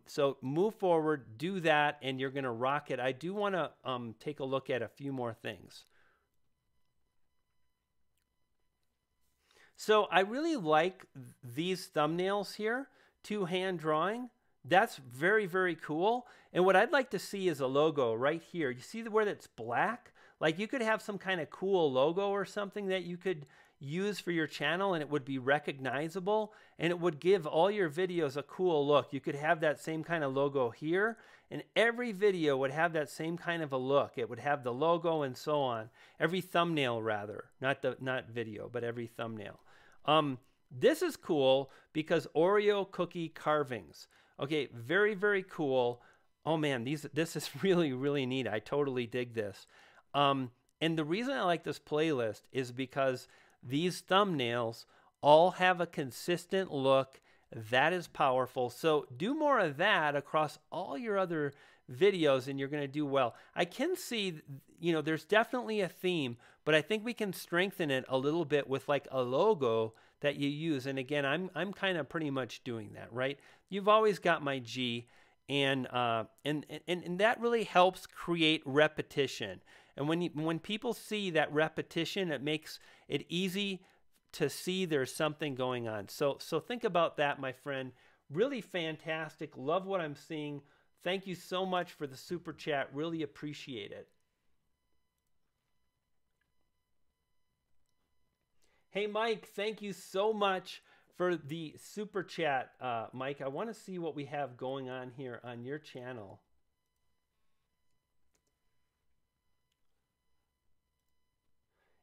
so move forward, do that, and you're going to rock it. I do want to take a look at a few more things. So I really like these thumbnails here, two-hand drawing. That's very, very cool. And what I'd like to see is a logo right here. You see where that's black? Like you could have some kind of cool logo or something that you could use for your channel, and it would be recognizable, and it would give all your videos a cool look. You could have that same kind of logo here, and every video would have that same kind of a look. It would have the logo and so on. Every thumbnail, rather, not video, but every thumbnail. This is cool because Oreo cookie carvings. Okay, very, very cool. Oh man, this is really, really neat. I totally dig this. And the reason I like this playlist is because these thumbnails all have a consistent look that is powerful. So do more of that across all your other videos and you're going to do well. I can see, you know, there's definitely a theme, but I think we can strengthen it a little bit with like a logo that you use. And again, I'm kind of pretty much doing that, right? You've always got my G, and that really helps create repetition. And when people see that repetition, it makes it easy to see there's something going on. So think about that, my friend. Really fantastic. Love what I'm seeing. Thank you so much for the super chat. Really appreciate it. Hey, Mike, thank you so much for the super chat. Mike, I want to see what we have going on here on your channel.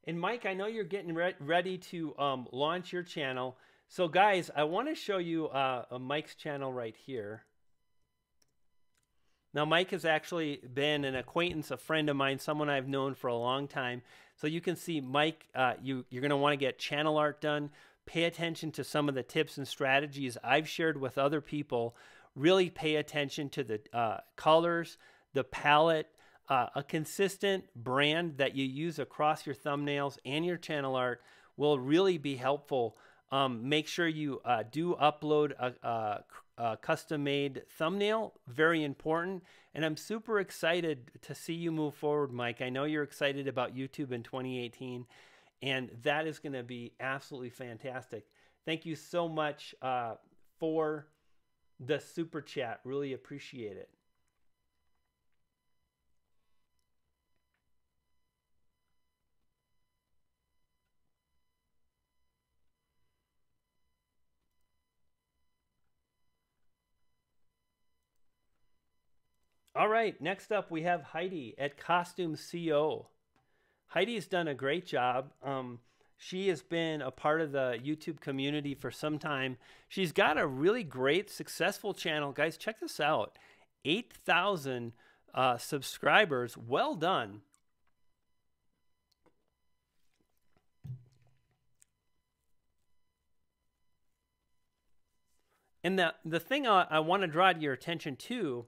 And Mike, I know you're getting ready to launch your channel. So guys, I want to show you Mike's channel right here. Now, Mike has actually been an acquaintance, a friend of mine, someone I've known for a long time. So you can see Mike, you're going to want to get channel art done. Pay attention to some of the tips and strategies I've shared with other people. Really pay attention to the colors, the palette, a consistent brand that you use across your thumbnails and your channel art will really be helpful. Make sure you do upload a custom-made thumbnail. Very important. And I'm super excited to see you move forward, Mike. I know you're excited about YouTube in 2018, and that is going to be absolutely fantastic. Thank you so much for the super chat. Really appreciate it. All right, next up we have Heidi at Costume CO. Heidi's done a great job. She has been a part of the YouTube community for some time. She's got a really great, successful channel. Guys, check this out. 8,000 subscribers. Well done. And the thing I want to draw to your attention to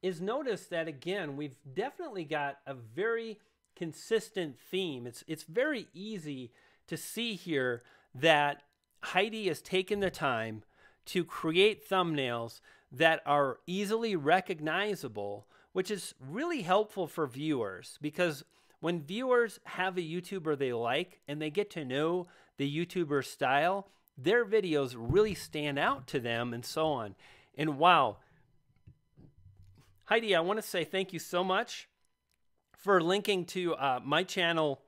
is notice that, again, we've definitely got a very consistent theme. It's very easy to see here that Heidi has taken the time to create thumbnails that are easily recognizable, which is really helpful for viewers, because when viewers have a YouTuber they like and they get to know the YouTuber style, their videos really stand out to them and so on. And wow, Heidi, I want to say thank you so much for linking to my channel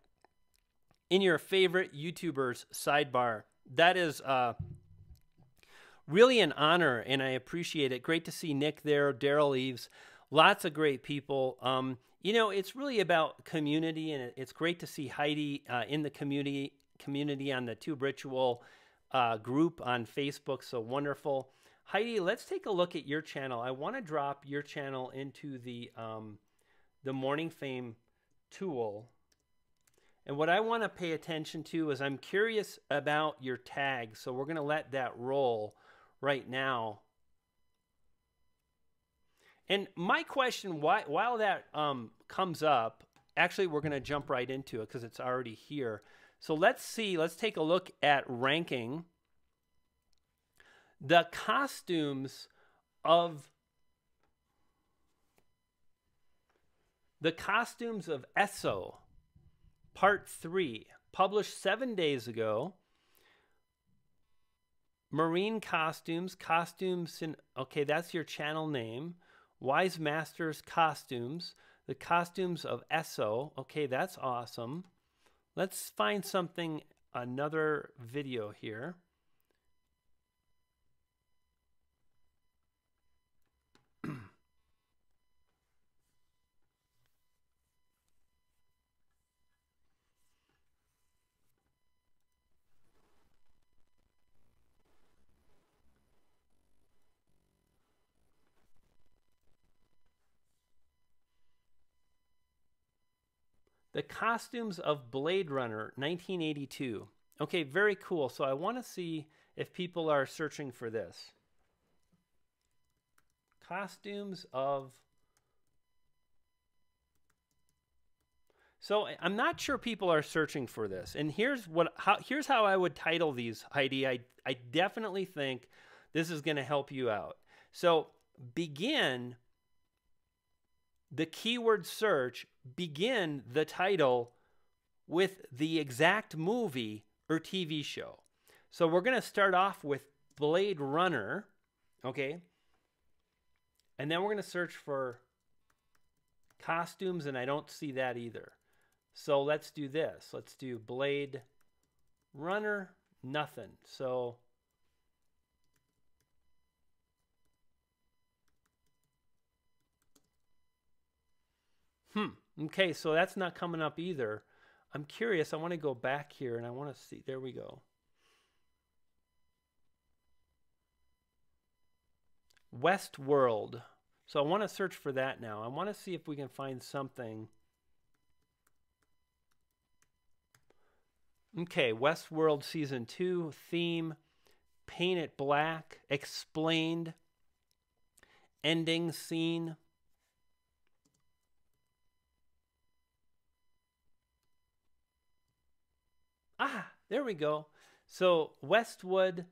in your favorite YouTubers sidebar. That is really an honor, and I appreciate it. Great to see Nick there, Daryl Eves, lots of great people. You know, it's really about community, and it's great to see Heidi in the community on the Tube Ritual group on Facebook. So wonderful. Heidi, let's take a look at your channel. I want to drop your channel into the Morning Fame tool. And what I want to pay attention to is I'm curious about your tags. So we're going to let that roll right now. And my question, while that comes up, actually we're going to jump right into it because it's already here. So let's see, let's take a look at ranking the costumes of Esso, Part 3, published 7 days ago. Marine costumes, okay, that's your channel name. Wise Masters Costumes, the costumes of Esso. Okay, that's awesome. Let's find something, another video here. The costumes of Blade Runner 1982. Okay, very cool. So I want to see if people are searching for this. Costumes of... So I'm not sure people are searching for this. And here's how I would title these, Heidi. I definitely think this is going to help you out. So begin the keyword search, begin the title with the exact movie or TV show. So we're going to start off with Blade Runner, okay? And then we're going to search for costumes, and I don't see that either. So let's do this. Let's do Blade Runner, nothing. So okay, so that's not coming up either. I'm curious. I want to go back here and I want to see. There we go. Westworld. So I want to search for that now. I want to see if we can find something. Okay, Westworld Season 2, theme, Paint It Black, explained, ending scene. There we go. So Westworld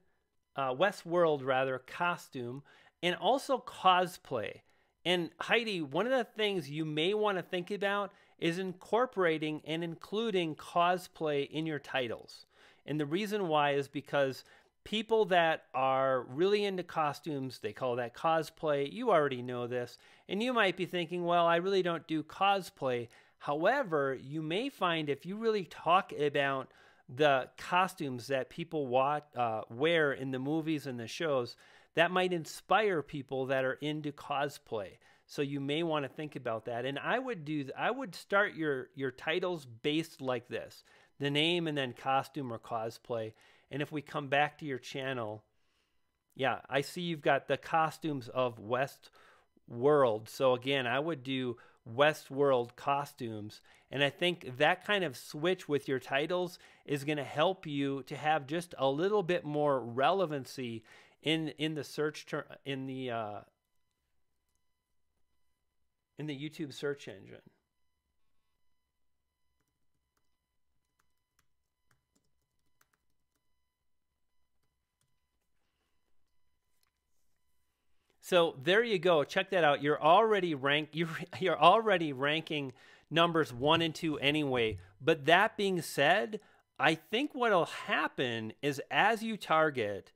rather, costume, and also cosplay. And Heidi, one of the things you may want to think about is incorporating and including cosplay in your titles. And the reason why is because people that are really into costumes, they call that cosplay. You already know this. And you might be thinking, well, I really don't do cosplay. However, you may find if you really talk about the costumes that people wear in the movies and the shows, that might inspire people that are into cosplay. So you may want to think about that. And I would start your titles based like this: the name and then costume or cosplay. And if we come back to your channel, yeah, I see you've got the costumes of Westworld. So again, I would do Westworld costumes. And I think that kind of switch with your titles is going to help you to have just a little bit more relevancy in the search term, in the YouTube search engine. So there you go. Check that out. You're already ranking numbers 1 and 2 anyway. But that being said, I think what'll happen is as you target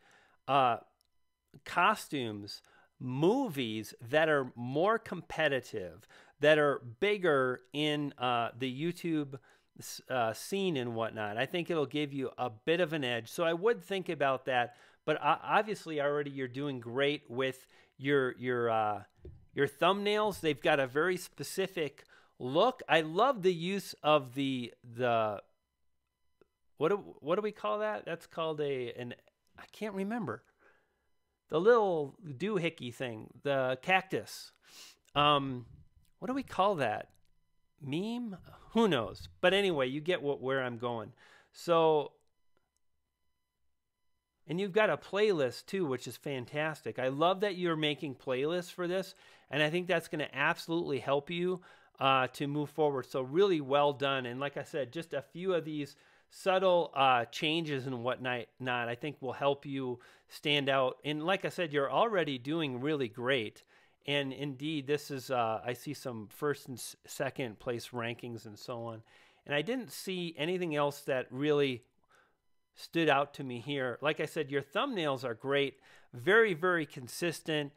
costumes, movies that are more competitive, that are bigger in the YouTube scene and whatnot, I think it'll give you a bit of an edge. So I would think about that. But obviously, already you're doing great with your thumbnails. They've got a very specific look. I love the use of the what do we call that? That's called I can't remember. The little doohickey thing, the cactus. What do we call that? Meme? Who knows? But anyway, you get where I'm going. So, and you've got a playlist too, which is fantastic. I love that you're making playlists for this, and I think that's going to absolutely help you to move forward. So really well done. And like I said, just a few of these subtle changes and whatnot, I think will help you stand out. And like I said, you're already doing really great. And indeed, this is, I see some first and second place rankings and so on. And I didn't see anything else that really stood out to me here. Like I said, your thumbnails are great, very, very consistent,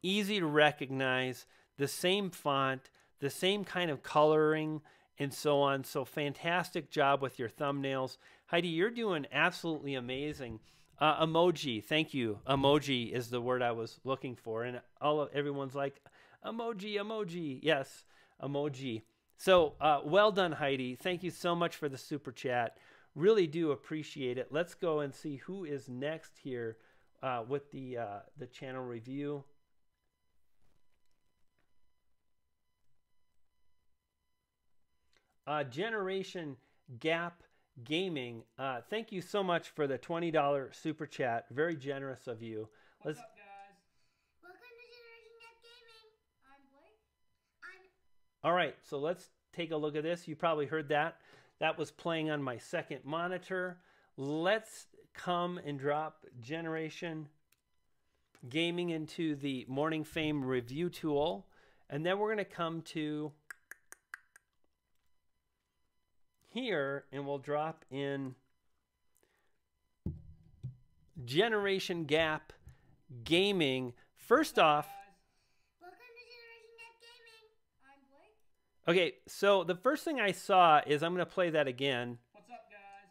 easy to recognize, the same font, the same kind of coloring, and so on. So fantastic job with your thumbnails. Heidi, you're doing absolutely amazing. Emoji, thank you. Emoji is the word I was looking for. And everyone's like, emoji, emoji. Yes, emoji. So well done, Heidi. Thank you so much for the super chat. Really do appreciate it. Let's go and see who is next here with the channel review. Generation Gap Gaming. Thank you so much for the $20 super chat. Very generous of you. What's up, guys? Welcome to Generation Gap Gaming. I'm Blake. All right, so let's take a look at this. You probably heard that. That was playing on my second monitor. Let's come and drop Generation Gaming into the Morning Fame review tool. And then we're going to come to here, and we'll drop in Generation Gap Gaming. First off, Welcome to Generation Gap Gaming. I'm Blake. okay, so the first thing I saw is, I'm going to play that again. What's up, guys?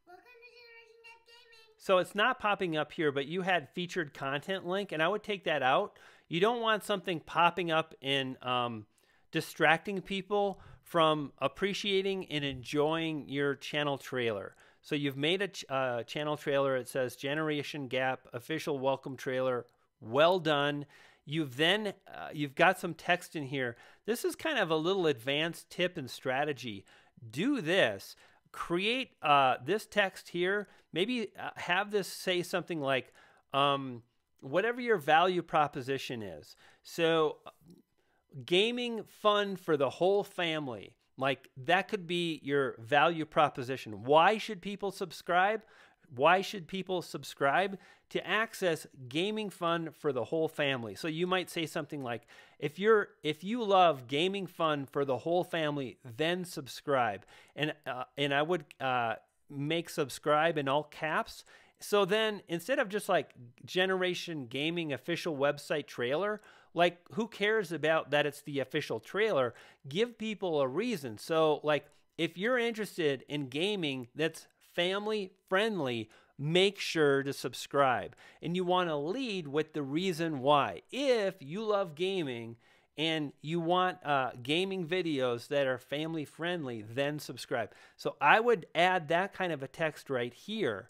Welcome to Generation Gap Gaming. So it's not popping up here, but you had featured content link, and I would take that out. You don't want something popping up and distracting people from appreciating and enjoying your channel trailer. So you've made a channel trailer. It says Generation Gap official welcome trailer. Well done. You've then you've got some text in here. This is kind of a little advanced tip and strategy. Do this. Create this text here. Maybe have this say something like whatever your value proposition is. So gaming fun for the whole family. Like, that could be your value proposition. Why should people subscribe? Why should people subscribe? To access gaming fun for the whole family. So you might say something like, if you love gaming fun for the whole family, then subscribe. And I would make subscribe in all caps. So then, instead of just like Generation Gaming official website trailer, like, who cares about that it's the official trailer? Give people a reason. So, like, if you're interested in gaming that's family friendly, make sure to subscribe. And you want to lead with the reason why. If you love gaming and you want gaming videos that are family friendly, then subscribe. So I would add that kind of a text right here.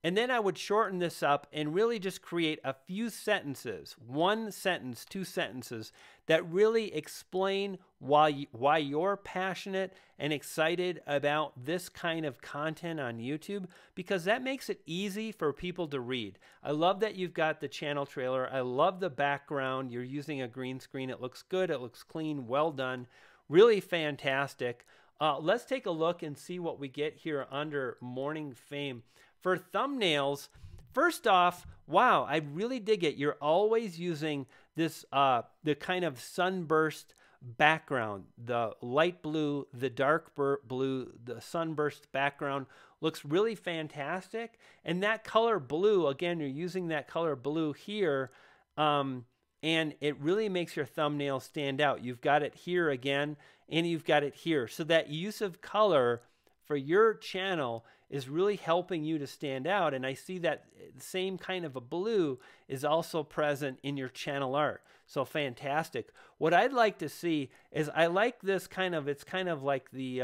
And then I would shorten this up and really just create a few sentences, one sentence, two sentences, that really explain why you're passionate and excited about this kind of content on YouTube, because that makes it easy for people to read. I love that you've got the channel trailer. I love the background. You're using a green screen. It looks good. It looks clean. Well done. Really fantastic. Let's take a look and see what we get here under Morning Fame. For thumbnails, first off, wow, I really dig it. You're always using this, the kind of sunburst background, the light blue, the dark blue, the sunburst background looks really fantastic. And that color blue, again, you're using that color blue here, and it really makes your thumbnail stand out. You've got it here again, and you've got it here. So that use of color for your channel is really helping you to stand out. And I see that same kind of a blue is also present in your channel art. So fantastic. What I'd like to see is, I like this kind of, it's kind of like the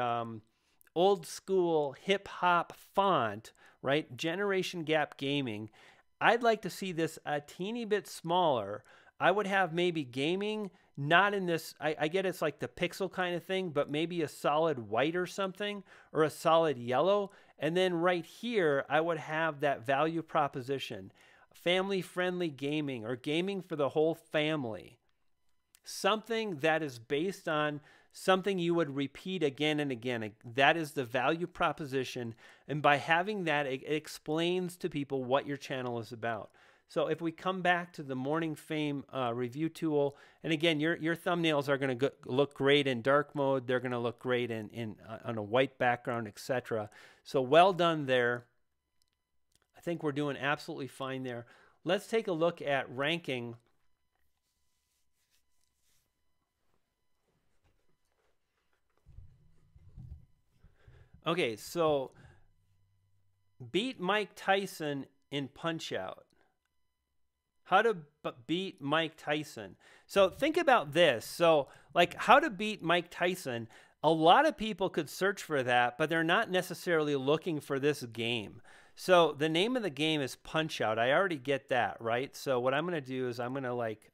old school hip hop font, right? Generation Gap Gaming. I'd like to see this a teeny bit smaller. I would have maybe gaming, not in this, I get it's like the pixel kind of thing, but maybe a solid white or something, or a solid yellow. And then right here, I would have that value proposition, family-friendly gaming, or gaming for the whole family. Something that is based on something you would repeat again and again. That is the value proposition. And by having that, it explains to people what your channel is about. So if we come back to the Morning Fame review tool, and again, your thumbnails are going to look great in dark mode. They're going to look great on a white background, etc. So well done there. I think we're doing absolutely fine there. Let's take a look at ranking. Okay, so beat Mike Tyson in Punch-Out. How to beat Mike Tyson. So think about this. So, like, how to beat Mike Tyson. A lot of people could search for that, but they're not necessarily looking for this game. So the name of the game is Punch-Out. I already get that, right? So what I'm going to do is I'm going to, like,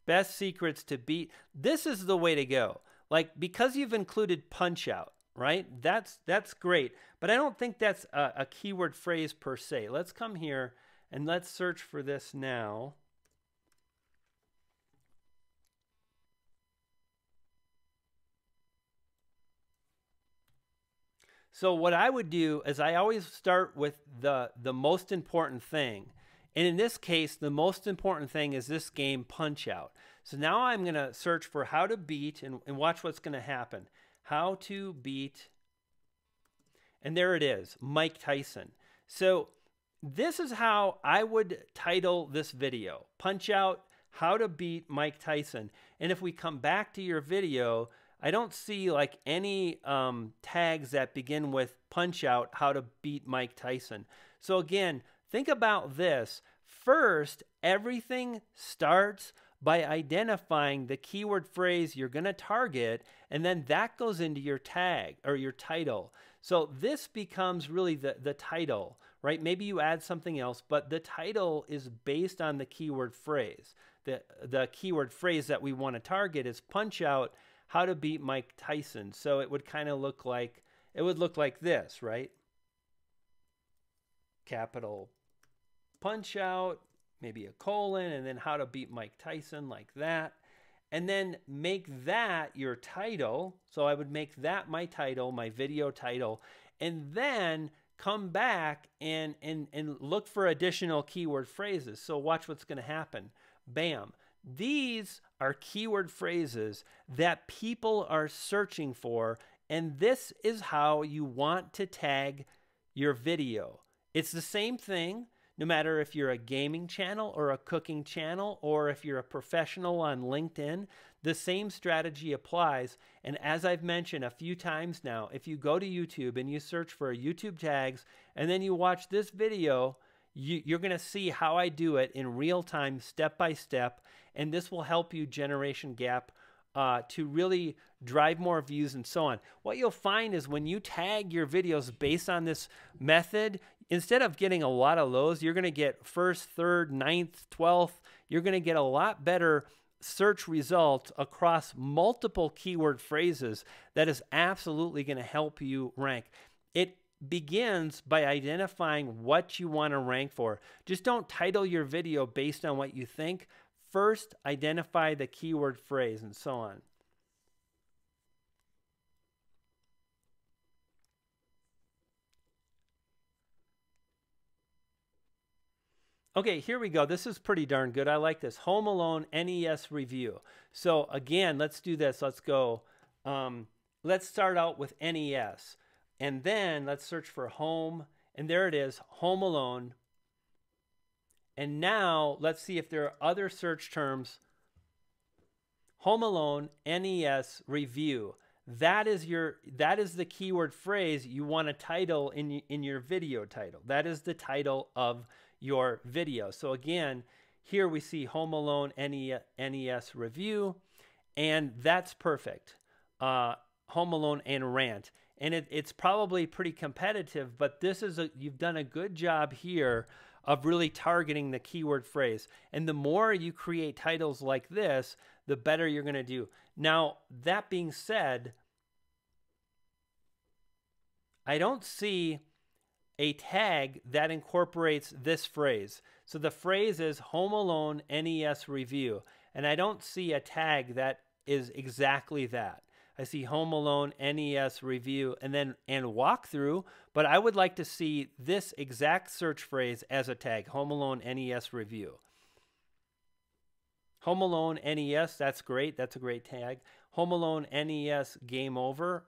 best secrets to beat. This is the way to go. Like, because you've included Punch-Out, right? That's great. But I don't think that's a keyword phrase per se. Let's come here and let's search for this now. So what I would do is, I always start with the most important thing. And in this case, the most important thing is this game Punch-Out. So now I'm going to search for how to beat, and watch what's going to happen. How to beat, and there it is, Mike Tyson. So this is how I would title this video. Punch-Out, how to beat Mike Tyson. And if we come back to your video, I don't see like any tags that begin with Punch-Out, how to beat Mike Tyson. So again, think about this. First, everything starts by identifying the keyword phrase you're going to target, and then that goes into your tag or your title. So this becomes really the title, right? Maybe you add something else, but the title is based on the keyword phrase. The keyword phrase that we want to target is Punch-Out, how to beat Mike Tyson. So it would kind of look like, it would look like this, right? Capital Punch-Out, maybe a colon, and then how to beat Mike Tyson, like that. And then make that your title. So I would make that my title, my video title, and then come back and look for additional keyword phrases. So watch what's going to happen. Bam. These are keyword phrases that people are searching for, and this is how you want to tag your video. It's the same thing no matter if you're a gaming channel or a cooking channel, or if you're a professional on LinkedIn. The same strategy applies. And as I've mentioned a few times now, if you go to YouTube and you search for YouTube tags and then you watch this video, you're going to see how I do it in real time, step by step. And this will help you generation gap to really drive more views and so on. What you'll find is when you tag your videos based on this method, instead of getting a lot of those, you're going to get first, third, ninth, 12th. You're going to get a lot better search results across multiple keyword phrases. That is absolutely going to help you rank. It begins by identifying what you want to rank for. Just don't title your video based on what you think. First, identify the keyword phrase and so on. Okay, here we go. This is pretty darn good. I like this. Home Alone NES review. So again, let's do this. Let's go. Let's start out with NES. And then let's search for home. And there it is, Home Alone. And now let's see if there are other search terms. Home Alone NES review. That is the keyword phrase you want to title in your video title. That is the title of your video. So again, here we see Home Alone NES review, and that's perfect. Home Alone and rant. And it's probably pretty competitive, but this is you've done a good job here of really targeting the keyword phrase. And the more you create titles like this, the better you're going to do. Now, that being said, I don't see a tag that incorporates this phrase. So the phrase is Home Alone NES review. And I don't see a tag that is exactly that. I see Home Alone NES review and walkthrough, but I would like to see this exact search phrase as a tag, Home Alone NES review. Home Alone NES, that's great. That's a great tag. Home Alone NES game over,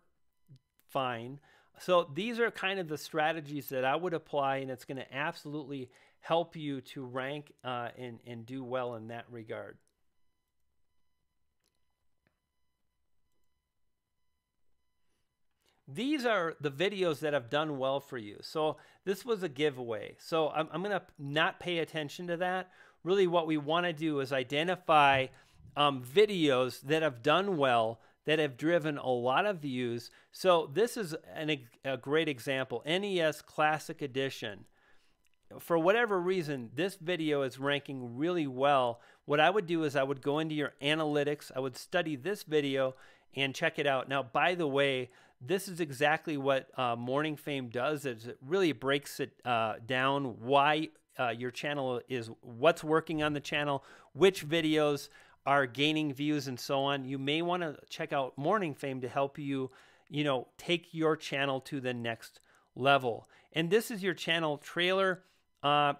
fine. So these are kind of the strategies that I would apply, and it's going to absolutely help you to rank and do well in that regard. These are the videos that have done well for you. So this was a giveaway. So I'm going to not pay attention to that. Really what we want to do is identify videos that have done well, that have driven a lot of views. So this is a great example, NES Classic Edition. For whatever reason, this video is ranking really well. What I would do is I would go into your analytics, I would study this video and check it out. Now, by the way, this is exactly what Morning Fame does. Is it really breaks it down why your channel is, what's working on the channel, which videos are gaining views and so on. You may want to check out Morning Fame to help you, take your channel to the next level. And this is your channel trailer. I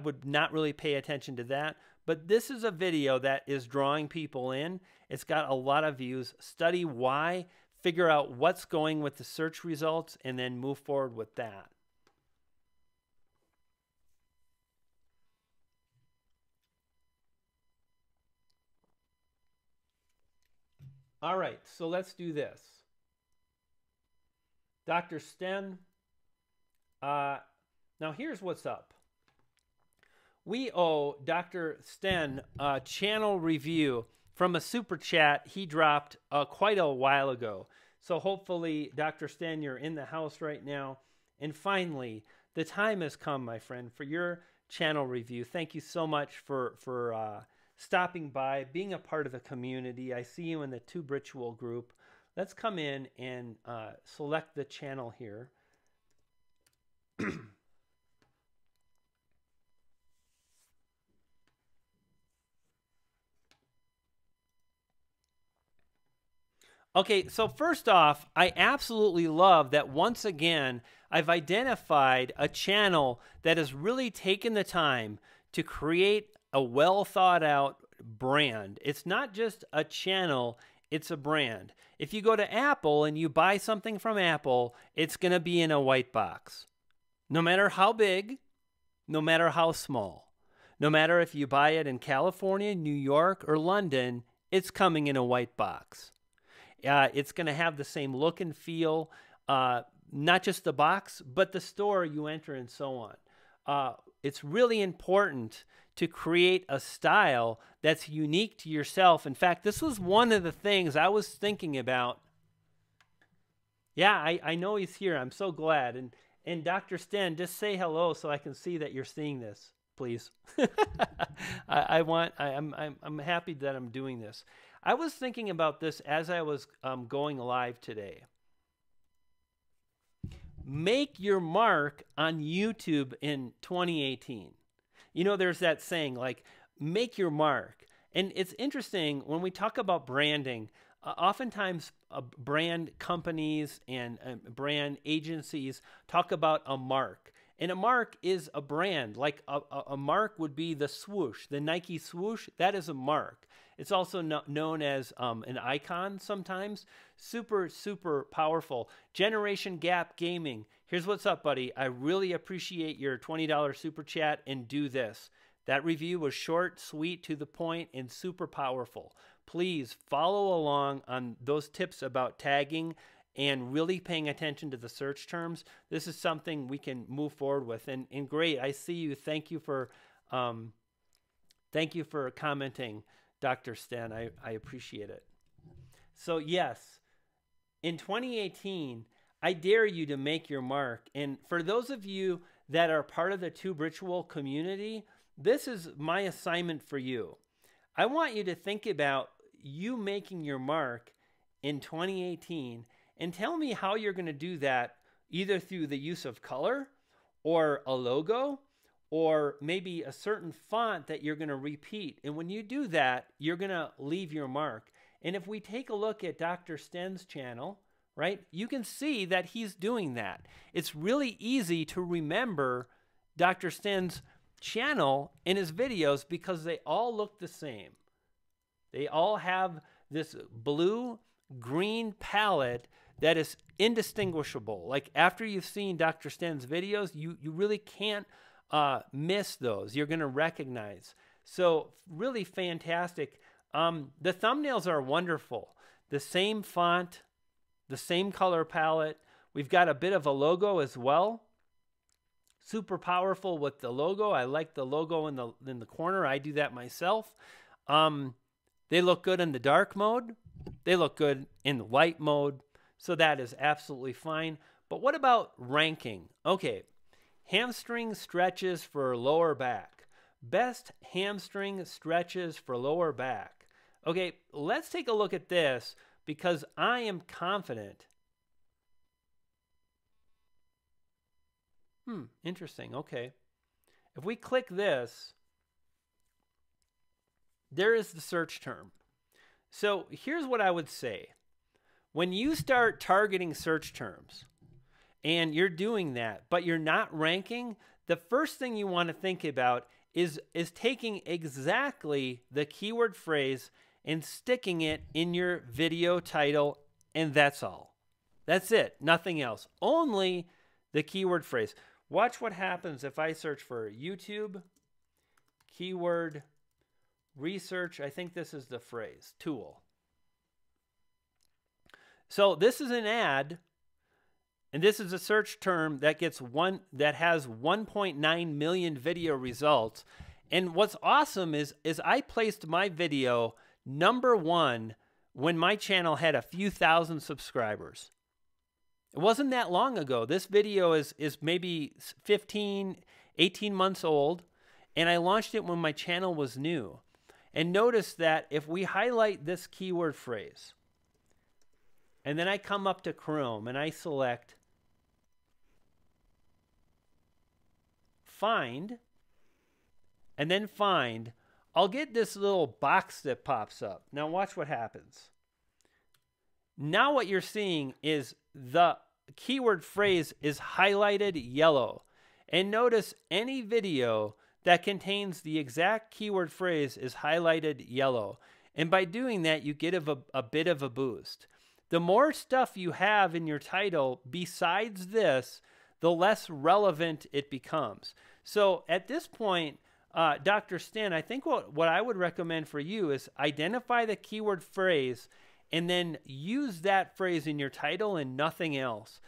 would not really pay attention to that. But this is a video that is drawing people in. It's got a lot of views. Study why, figure out what's going with the search results, and then move forward with that. All right, so let's do this. Dr. Sten, now here's what's up. We owe Dr. Sten a channel review from a super chat he dropped quite a while ago. So hopefully, Dr. Sten, you're in the house right now. And finally, the time has come, my friend, for your channel review. Thank you so much for stopping by, being a part of the community. I see you in the Tube Ritual group. Let's come in and select the channel here. Okay, so first off, I absolutely love that once again, I've identified a channel that has really taken the time to create a well thought out brand. It's not just a channel, it's a brand. If you go to Apple and you buy something from Apple, it's going to be in a white box. No matter how big, no matter how small. No matter if you buy it in California, New York, or London, it's coming in a white box. It's going to have the same look and feel, not just the box, but the store you enter and so on. It's really important to create a style that's unique to yourself. In fact, this was one of the things I was thinking about. Yeah, I know he's here. I'm so glad. And Dr. Sten, just say hello so I can see that you're seeing this, please. I'm happy that I'm doing this. I was thinking about this as I was going live today. Make your mark on YouTube in 2018. You know, there's that saying, like, make your mark. And it's interesting, when we talk about branding, oftentimes brand companies and brand agencies talk about a mark. And a mark is a brand. Like a mark would be the swoosh, the Nike swoosh. That is a mark. It's also known as an icon sometimes. Super, super powerful. Generation Gap Gaming. Here's what's up, buddy. I really appreciate your $20 super chat, and do this. That review was short, sweet, to the point, and super powerful. Please follow along on those tips about tagging and really paying attention to the search terms. This is something we can move forward with. And great, I see you. Thank you for commenting, Dr. Sten. I appreciate it. So yes, in 2018, I dare you to make your mark. And for those of you that are part of the Tube Ritual community, this is my assignment for you. I want you to think about you making your mark in 2018 and tell me how you're going to do that, either through the use of color or a logo or maybe a certain font that you're going to repeat. And when you do that, you're going to leave your mark. And if we take a look at Dr. Sten's channel, right, you can see that he's doing that. It's really easy to remember Dr. Sten's channel and his videos because they all look the same. They all have this blue-green palette that is indistinguishable. Like after you've seen Dr. Sten's videos, you really can't miss those. You're going to recognize. So really fantastic. The thumbnails are wonderful. The same font, the same color palette. We've got a bit of a logo as well. Super powerful with the logo. I like the logo in the corner. I do that myself. They look good in the dark mode. They look good in the light mode. So that is absolutely fine. But what about ranking? Okay, hamstring stretches for lower back. Best hamstring stretches for lower back. Okay, let's take a look at this because I am confident. Interesting. Okay. If we click this, there is the search term. So here's what I would say. When you start targeting search terms and you're doing that, but you're not ranking, the first thing you want to think about is taking exactly the keyword phrase and sticking it in your video title, and that's all. That's it. Nothing else. Only the keyword phrase. Watch what happens if I search for YouTube keyword research. I think this is the phrase tool. So this is an ad, and this is a search term that has 1.9 million video results. And what's awesome is I placed my video #1 when my channel had a few thousand subscribers. It wasn't that long ago. This video is maybe 15, 18 months old, and I launched it when my channel was new. And notice that if we highlight this keyword phrase, and then I come up to Chrome and I select Find, and then Find, I'll get this little box that pops up. Now watch what happens. Now what you're seeing is the keyword phrase is highlighted yellow. And notice any video that contains the exact keyword phrase is highlighted yellow. And by doing that, you get a bit of a boost. The more stuff you have in your title besides this, the less relevant it becomes. So at this point, Dr. Stan, I think what I would recommend for you is identify the keyword phrase and then use that phrase in your title and nothing else.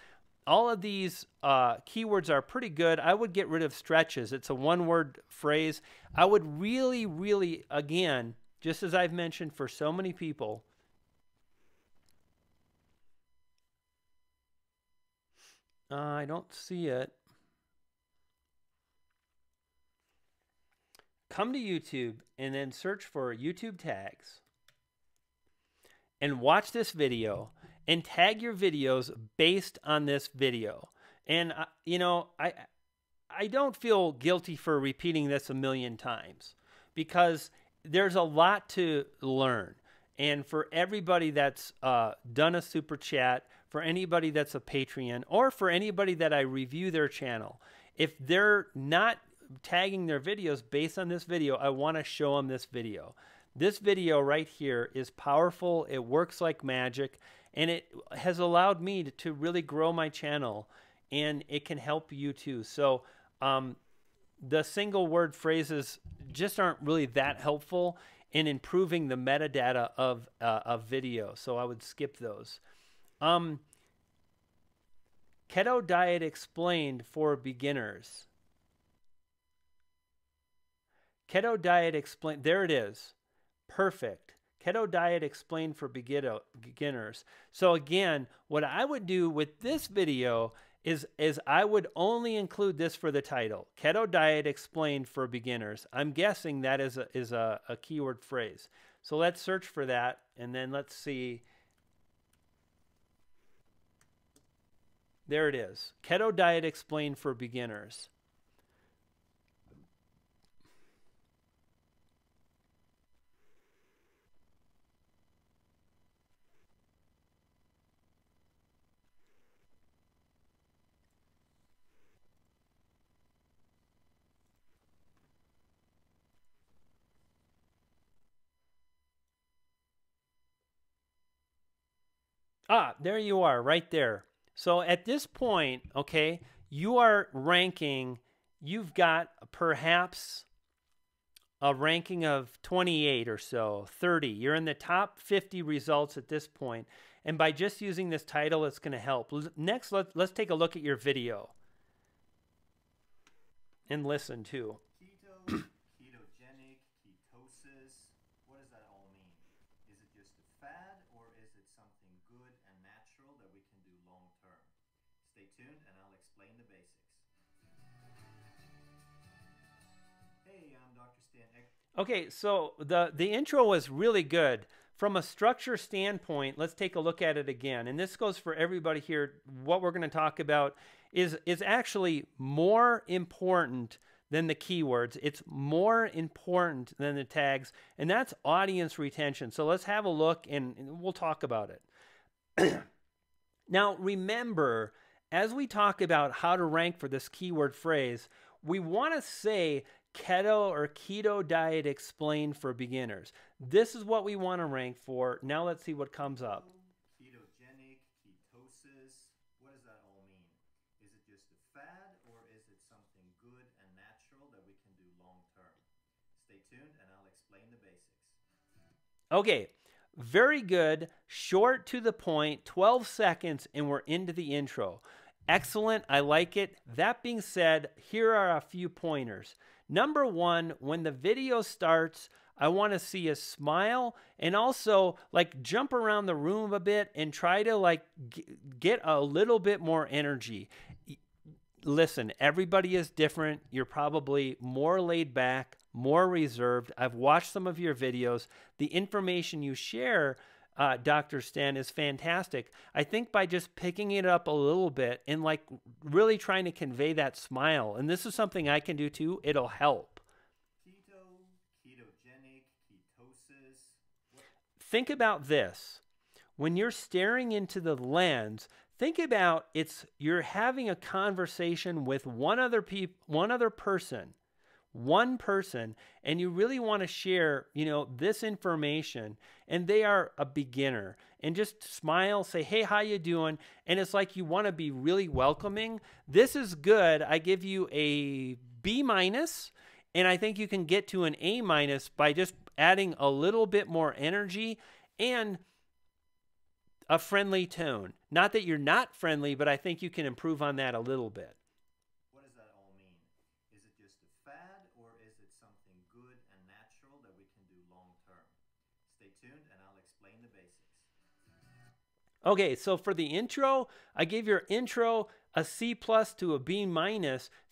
All of these keywords are pretty good. I would get rid of stretches. It's a one-word phrase. I would really, really, again, just as I've mentioned for so many people, I don't see it. Come to YouTube and then search for YouTube tags and watch this video and tag your videos based on this video. And you know, I don't feel guilty for repeating this a million times because there's a lot to learn. And for everybody that's done a super chat, for anybody that's a Patreon, or for anybody that I review their channel, if they're not tagging their videos based on this video, I want to show them this video. This video right here is powerful. It works like magic, and it has allowed me to really grow my channel, and it can help you too. So the single word phrases just aren't really that helpful in improving the metadata of video. So I would skip those. Keto diet explained for beginners. Keto diet explained. There it is. Perfect. Keto diet explained for beginners. So again, what I would do with this video is I would only include this for the title. Keto diet explained for beginners. I'm guessing that is a keyword phrase. So let's search for that, and then let's see. There it is. Keto diet explained for beginners. Ah, there you are, right there. So at this point, okay, you are ranking, you've got perhaps a ranking of 28 or so, 30. You're in the top 50 results at this point. And by just using this title, it's going to help. Next, let's take a look at your video and listen too. Keto, ketogenic, ketosis, what does that all mean? Is it just a fad, or is it something good and natural that we can do long term? Stay tuned and I'll explain the basics. Hey, I'm Dr. Stan. Okay, so the intro was really good. From a structure standpoint, let's take a look at it again. And this goes for everybody here. What we're going to talk about is actually more important than the keywords. It's more important than the tags, and that's audience retention. So let's have a look, and we'll talk about it. Now, remember, as we talk about how to rank for this keyword phrase, we want to say keto or keto diet explained for beginners. This is what we want to rank for. Now let's see what comes up. Ketogenic, ketosis. What does that all mean? Is it just a fad or is it something good and natural that we can do long term? Stay tuned and I'll explain the basics. Okay, very good. Short to the point, 12 seconds, and we're into the intro. Excellent. I like it. That being said, here are a few pointers. Number one, when the video starts, I want to see a smile and also like jump around the room a bit and try to like get a little bit more energy. Listen, everybody is different. You're probably more laid back, more reserved. I've watched some of your videos. The information you share, Dr. Stan, is fantastic. I think by just picking it up a little bit and like really trying to convey that smile, and this is something I can do too, it'll help. Keto, ketogenic, ketosis. Think about this. When you're staring into the lens, think about you're having a conversation with one other person, and you really want to share, this information, and they are a beginner, and just smile, say, hey, how you doing? And it's like you want to be really welcoming. This is good. I give you a B-, and I think you can get to an A- by just adding a little bit more energy and a friendly tone. Not that you're not friendly, but I think you can improve on that a little bit. What does that all mean? Is it just a fad or is it something good and natural that we can do long term? Stay tuned and I'll explain the basics. Okay, so for the intro, I gave your intro a C+ to a B-.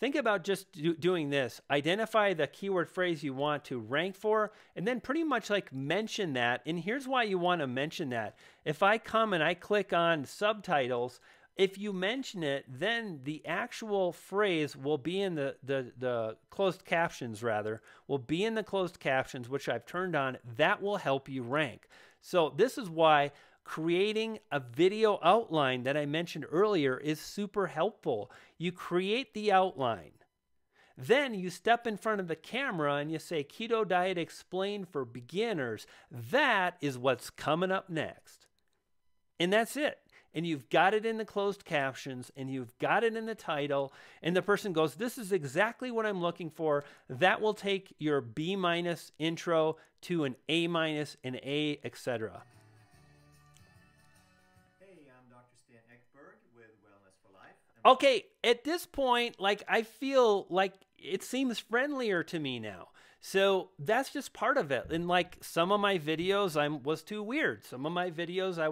Think about just doing this. Identify the keyword phrase you want to rank for, and then pretty much like mention that. And here's why you want to mention that. If I come and I click on subtitles, if you mention it, then the actual phrase will be in the closed captions, will be in the closed captions, which I've turned on. That will help you rank. So this is why creating a video outline that I mentioned earlier is super helpful. You create the outline. Then you step in front of the camera and you say, Keto Diet Explained for Beginners. That is what's coming up next. And that's it. And you've got it in the closed captions and you've got it in the title. And the person goes, this is exactly what I'm looking for. That will take your B- intro to an A-, an A, etc. Okay, at this point, like I feel like it seems friendlier to me now. So that's just part of it. And like some of my videos, I was too weird. Some of my videos, I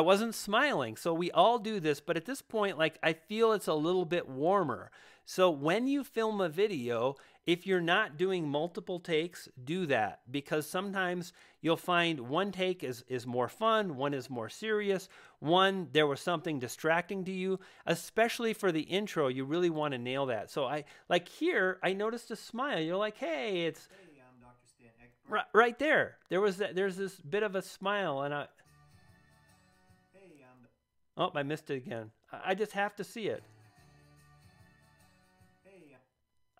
wasn't smiling. So we all do this, but at this point, like I feel it's a little bit warmer. So when you film a video, if you're not doing multiple takes, do that, because sometimes you'll find one take is more fun, one is more serious, one there was something distracting to you. Especially for the intro, you really want to nail that. So I like here, I noticed a smile. You're like, hey, it's I'm Dr. Stan Ekberg. right there. There's this bit of a smile, and oh, I missed it again. I just have to see it.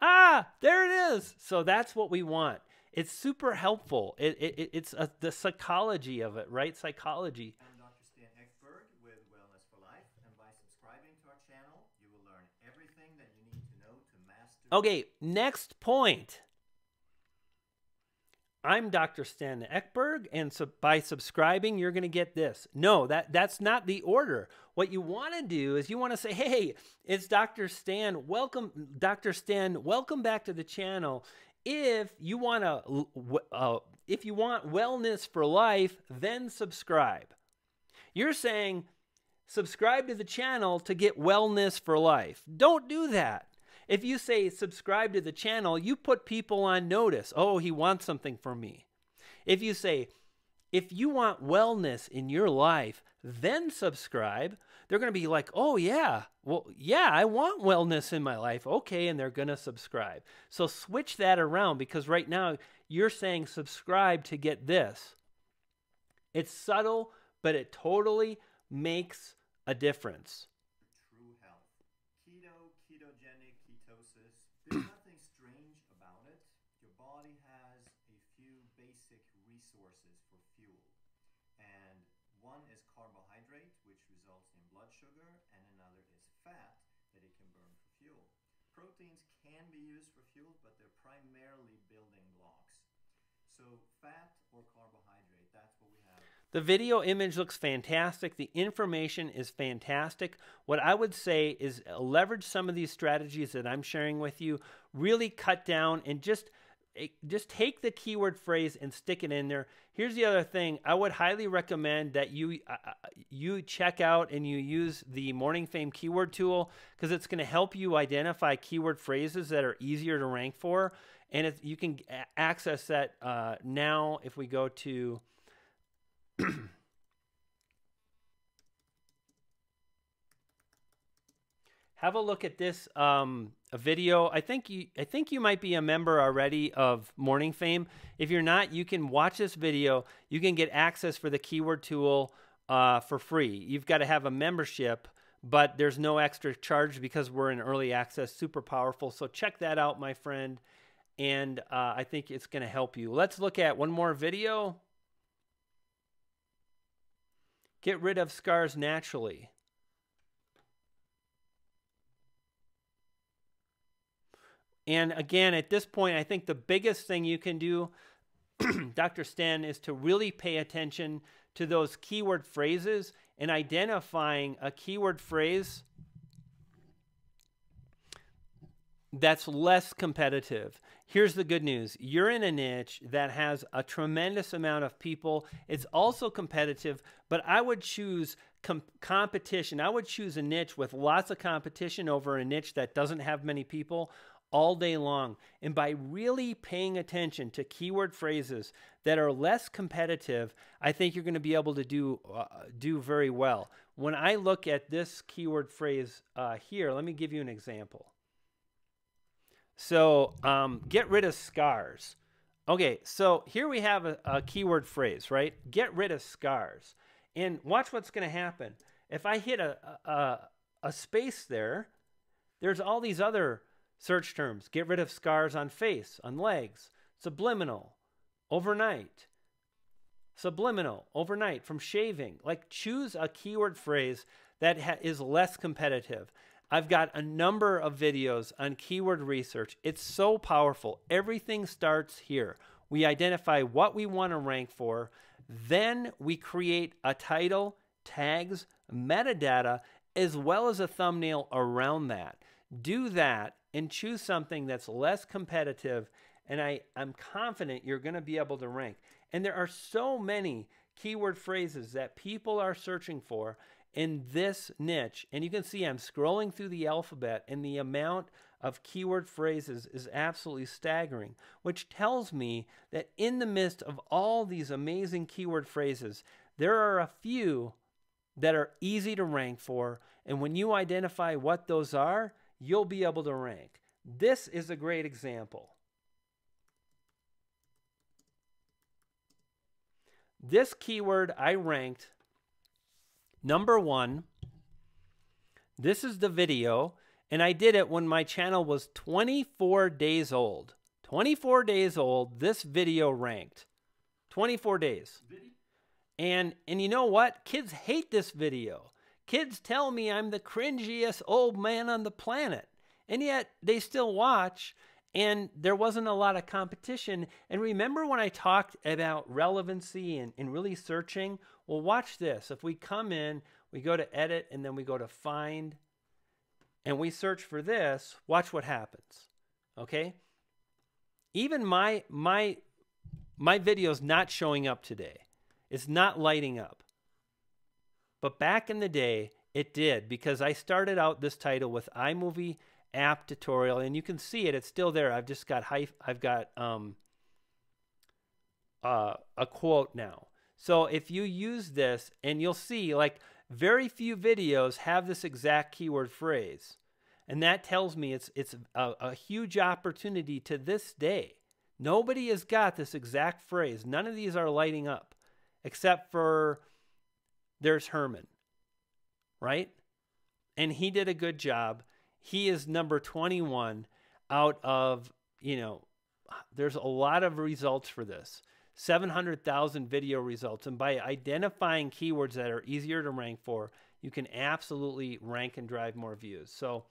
Ah, there it is. So that's what we want. It's super helpful. It's the psychology of it, right? Psychology. I'm Dr. Stan Ekberg with Wellness for Life, and by subscribing to our channel, you will learn everything that you need to know to master. Okay, next point. I'm Dr. Stan Ekberg, and so by subscribing, you're going to get this. No, that's not the order. What you want to do is you want to say, hey, it's Dr. Stan. Welcome, Dr. Stan. Welcome back to the channel. If you want wellness for life, then subscribe. You're saying subscribe to the channel to get wellness for life. Don't do that. If you say subscribe to the channel, you put people on notice. Oh, he wants something from me. If you say, if you want wellness in your life, then subscribe, they're going to be like, oh yeah, well, yeah, I want wellness in my life. Okay, and they're going to subscribe. So switch that around, because right now you're saying subscribe to get this. It's subtle, but it totally makes a difference. True health. keto, ketogenic, ketosis, there's nothing strange about it. Your body has a few basic resources for fuel. And one is carbohydrate, which results in blood sugar, and another is fat that it can burn for fuel. Proteins can be used for fuel, but they're primarily building blocks. So fat or carbohydrate, that's what we have. The video image looks fantastic. The information is fantastic. What I would say is leverage some of these strategies that I'm sharing with you. Really cut down and just take the keyword phrase and stick it in there. Here's the other thing. I would highly recommend that you check out and you use the Morning Fame keyword tool, because it's going to help you identify keyword phrases that are easier to rank for. And you can access that now if we go to have a look at this a video. I think you might be a member already of Morning Fame. If you're not, you can watch this video. You can get access for the keyword tool for free. You've got to have a membership, but there's no extra charge because we're in early access. Super powerful. So check that out, my friend. And I think it's going to help you. Let's look at one more video. Get rid of scars naturally. And again, at this point, I think the biggest thing you can do, Dr. Sten, is to really pay attention to those keyword phrases and identifying a keyword phrase that's less competitive. Here's the good news. You're in a niche that has a tremendous amount of people. It's also competitive, but I would choose competition. I would choose a niche with lots of competition over a niche that doesn't have many people all day long. And by really paying attention to keyword phrases that are less competitive, I think you're going to be able to do very well. When I look at this keyword phrase here, let me give you an example. So get rid of scars. Okay, so here we have a keyword phrase, right? Get rid of scars. And watch what's going to happen. If I hit a space there, there's all these other search terms. Get rid of scars on face, on legs, subliminal, overnight, subliminal, overnight, from shaving. Like, choose a keyword phrase that is less competitive. I've got a number of videos on keyword research. It's so powerful. Everything starts here. We identify what we want to rank for. Then we create a title, tags, metadata, as well as a thumbnail around that. Do that and choose something that's less competitive, and I'm confident you're going to be able to rank. And there are so many keyword phrases that people are searching for in this niche. And you can see I'm scrolling through the alphabet, and the amount of keyword phrases is absolutely staggering, which tells me that in the midst of all these amazing keyword phrases, there are a few that are easy to rank for. And when you identify what those are, you'll be able to rank. This is a great example. This keyword I ranked number 1. This is the video, and I did it when my channel was 24 days old. 24 days old, this video ranked. 24 days. And you know what? Kids hate this video. Kids tell me I'm the cringiest old man on the planet. And yet they still watch, and there wasn't a lot of competition. And remember when I talked about relevancy and really searching? Well, watch this. If we come in, we go to edit, and then we go to find, and we search for this, watch what happens. Okay? Even my video's not showing up today. It's not lighting up. But back in the day, it did, because I started out this title with iMovie app tutorial, and you can see it. It's still there. I've just got a quote now. So if you use this, and you'll see, like, very few videos have this exact keyword phrase, and that tells me it's a huge opportunity to this day. Nobody has got this exact phrase. None of these are lighting up, except for there's Herman, right? And he did a good job. he is number 21 out of, you know, there's a lot of results for this. 700,000 video results. And by identifying keywords that are easier to rank for, you can absolutely rank and drive more views. So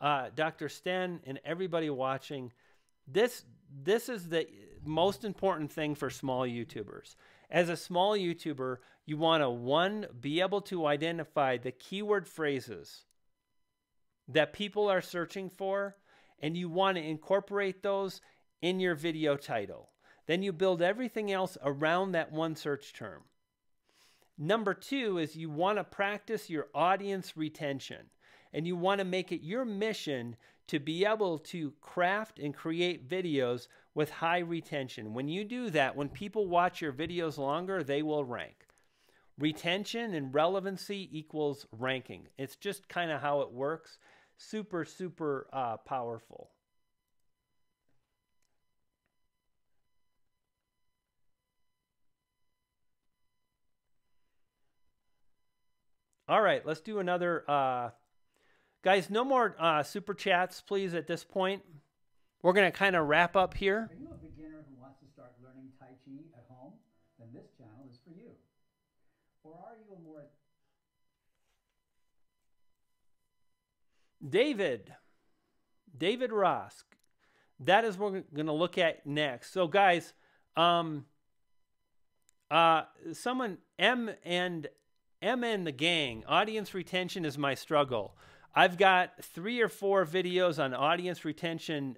Dr. Sten and everybody watching, this is the most important thing for small YouTubers. As a small YouTuber, you want to, one, be able to identify the keyword phrases that people are searching for, and you want to incorporate those in your video title. Then you build everything else around that one search term. Number two is you want to practice your audience retention, and you want to make it your mission to be able to craft and create videos with high retention. When you do that, when people watch your videos longer, they will rank. Retention and relevancy equals ranking. It's just kind of how it works. Super, super powerful. All right, let's do another. Guys, no more super chats, please, at this point. We're going to kind of wrap up here. Are you a beginner who wants to start learning Tai Chi at home? Then this channel is for you. Or are you a more... David Ross. That is what we're going to look at next. So, guys, someone, M and the gang, audience retention is my struggle. I've got 3 or 4 videos on audience retention.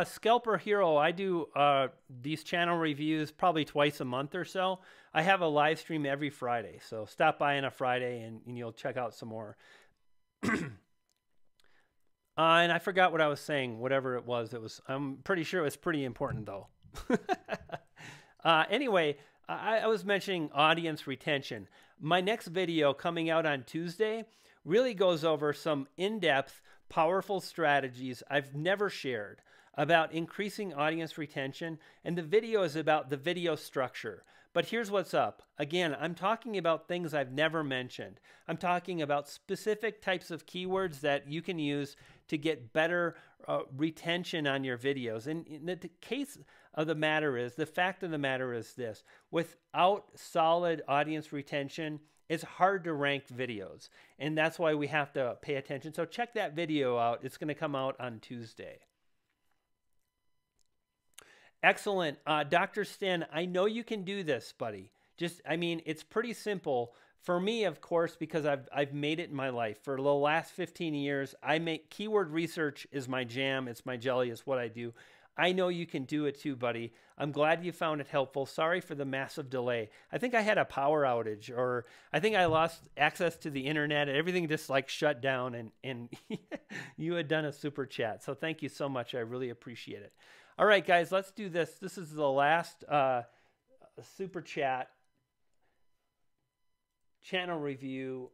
Scalper Hero, I do these channel reviews probably twice a month or so. I have a live stream every Friday, so stop by on a Friday and you'll check out some more. And I forgot what I was saying, whatever it was. I'm pretty sure it was pretty important, though. Anyway, I was mentioning audience retention. My next video coming out on Tuesday really goes over some in-depth, powerful strategies I've never shared about increasing audience retention, and the video is about the video structure. But here's what's up. Again, I'm talking about things I've never mentioned. I'm talking about specific types of keywords that you can use to get better retention on your videos. And the case of the matter is, the fact of the matter is this: without solid audience retention, it's hard to rank videos. And that's why we have to pay attention. So check that video out. It's going to come out on Tuesday. Excellent. Dr. Sten, I know you can do this, buddy. It's pretty simple. For me, of course, because I've made it in my life. For the last 15 years, keyword research is my jam. It's my jelly. It's what I do. I know you can do it too, buddy. I'm glad you found it helpful. Sorry for the massive delay. I think I had a power outage, or I think I lost access to the internet, and everything just like shut down, and you had done a super chat. So thank you so much. I really appreciate it. All right, guys, let's do this. This is the last super chat channel review.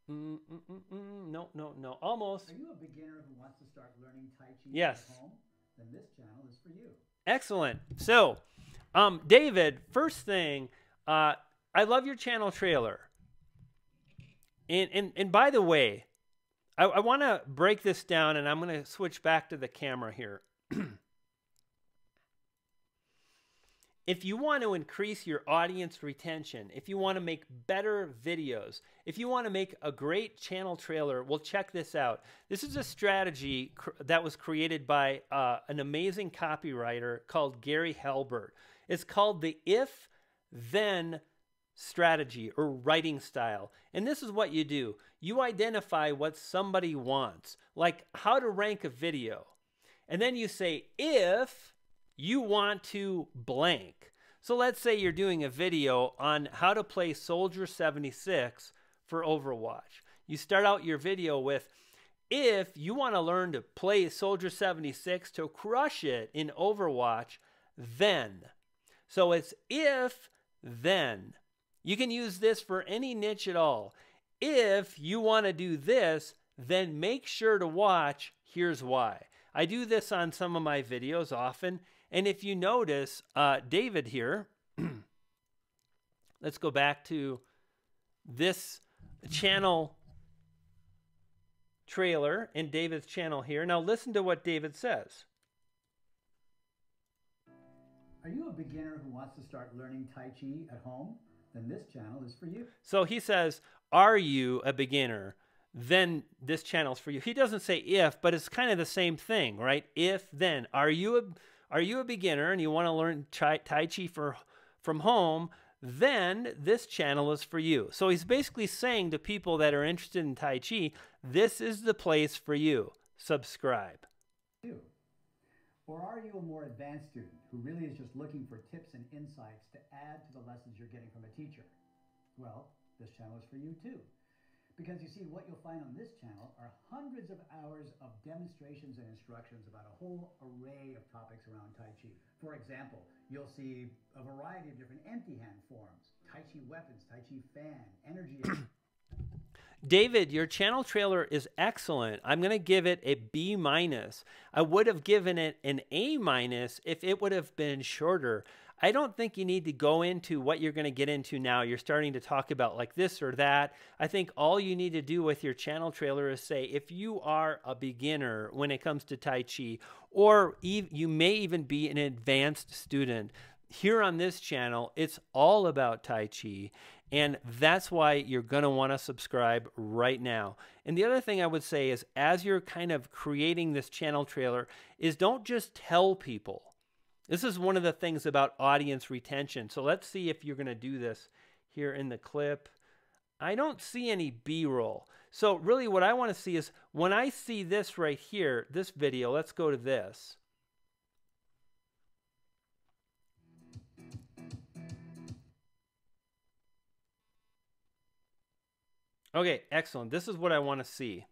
No. Almost. Are you a beginner who wants to start learning Tai Chi yes. at home? Then this channel is for you. Excellent. So, David, first thing, I love your channel trailer. And by the way, I want to break this down, and I'm going to switch back to the camera here. If you want to increase your audience retention, if you want to make better videos, if you want to make a great channel trailer, well, check this out. This is a strategy that was created by an amazing copywriter called Gary Halbert. It's called the if-then strategy or writing style. And this is what you do. You identify what somebody wants, like how to rank a video. And then you say, if you want to blank. So let's say you're doing a video on how to play Soldier 76 for Overwatch. You start out your video with, if you want to learn to play Soldier 76 to crush it in Overwatch, then. So it's if, then. You can use this for any niche at all. If you want to do this, then make sure to watch, here's why. I do this on some of my videos often. And if you notice, David here, let's go back to this channel trailer in David's channel here. Now listen to what David says. Are you a beginner who wants to start learning Tai Chi at home? Then this channel is for you. So he says, are you a beginner? Then this channel's for you. He doesn't say if, but it's kind of the same thing, right? If, then. Are you a beginner and you want to learn Tai Chi from home? Then this channel is for you. So he's basically saying to people that are interested in Tai Chi, this is the place for you. Subscribe. Or are you a more advanced student who really is just looking for tips and insights to add to the lessons you're getting from a teacher? Well, this channel is for you too. Because you see, what you'll find on this channel are hundreds of hours of demonstrations and instructions about a whole array of topics around Tai Chi. For example, you'll see a variety of different empty hand forms, Tai Chi weapons, Tai Chi fan, energy. David, your channel trailer is excellent. I'm going to give it a B-. I would have given it an A- if it would have been shorter. I don't think you need to go into what you're going to get into now. You're starting to talk about like this or that. I think all you need to do with your channel trailer is say, if you are a beginner when it comes to Tai Chi, or you may even be an advanced student, here on this channel, it's all about Tai Chi. And that's why you're going to want to subscribe right now. And the other thing I would say is, as you're kind of creating this channel trailer, is don't just tell people. This is one of the things about audience retention. So let's see if you're going to do this here in the clip. I don't see any B-roll. So really what I want to see is, when I see this right here, this video, let's go to this. Okay, excellent. This is what I want to see.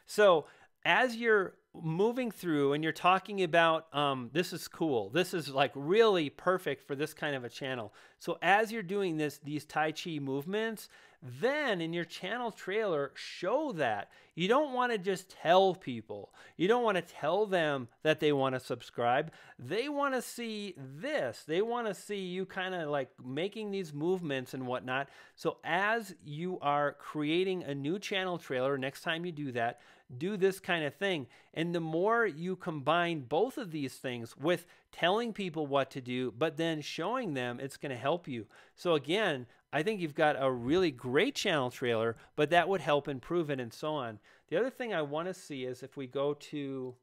So as you're moving through and you're talking about, this is cool. This is like really perfect for this kind of a channel. So as you're doing these Tai Chi movements, then in your channel trailer, show that. You don't want to just tell people. You don't want to tell them that they want to subscribe. They want to see this. They want to see you kind of like making these movements and whatnot. So as you are creating a new channel trailer, next time you do that, do this kind of thing. And the more you combine both of these things with telling people what to do, but then showing them, it's going to help you. So again, I think you've got a really great channel trailer, but that would help improve it and so on. The other thing I want to see is if we go to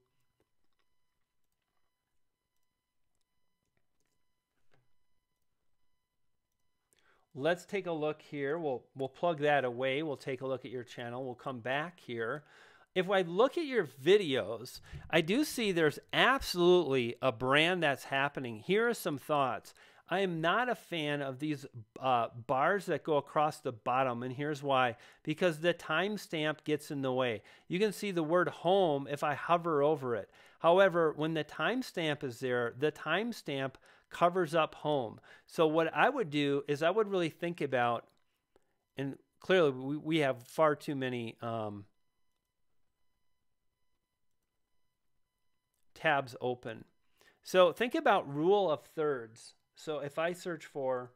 let's take a look here. We'll plug that away. We'll take a look at your channel. We'll come back here. If I look at your videos, I do see there's absolutely a brand that's happening. Here are some thoughts. I am not a fan of these bars that go across the bottom, and here's why. Because the timestamp gets in the way. You can see the word home if I hover over it. However, when the timestamp is there, the timestamp covers up home. So what I would do is I would really think about, and clearly we have far too many tabs open. So think about rule of thirds. So if I search for,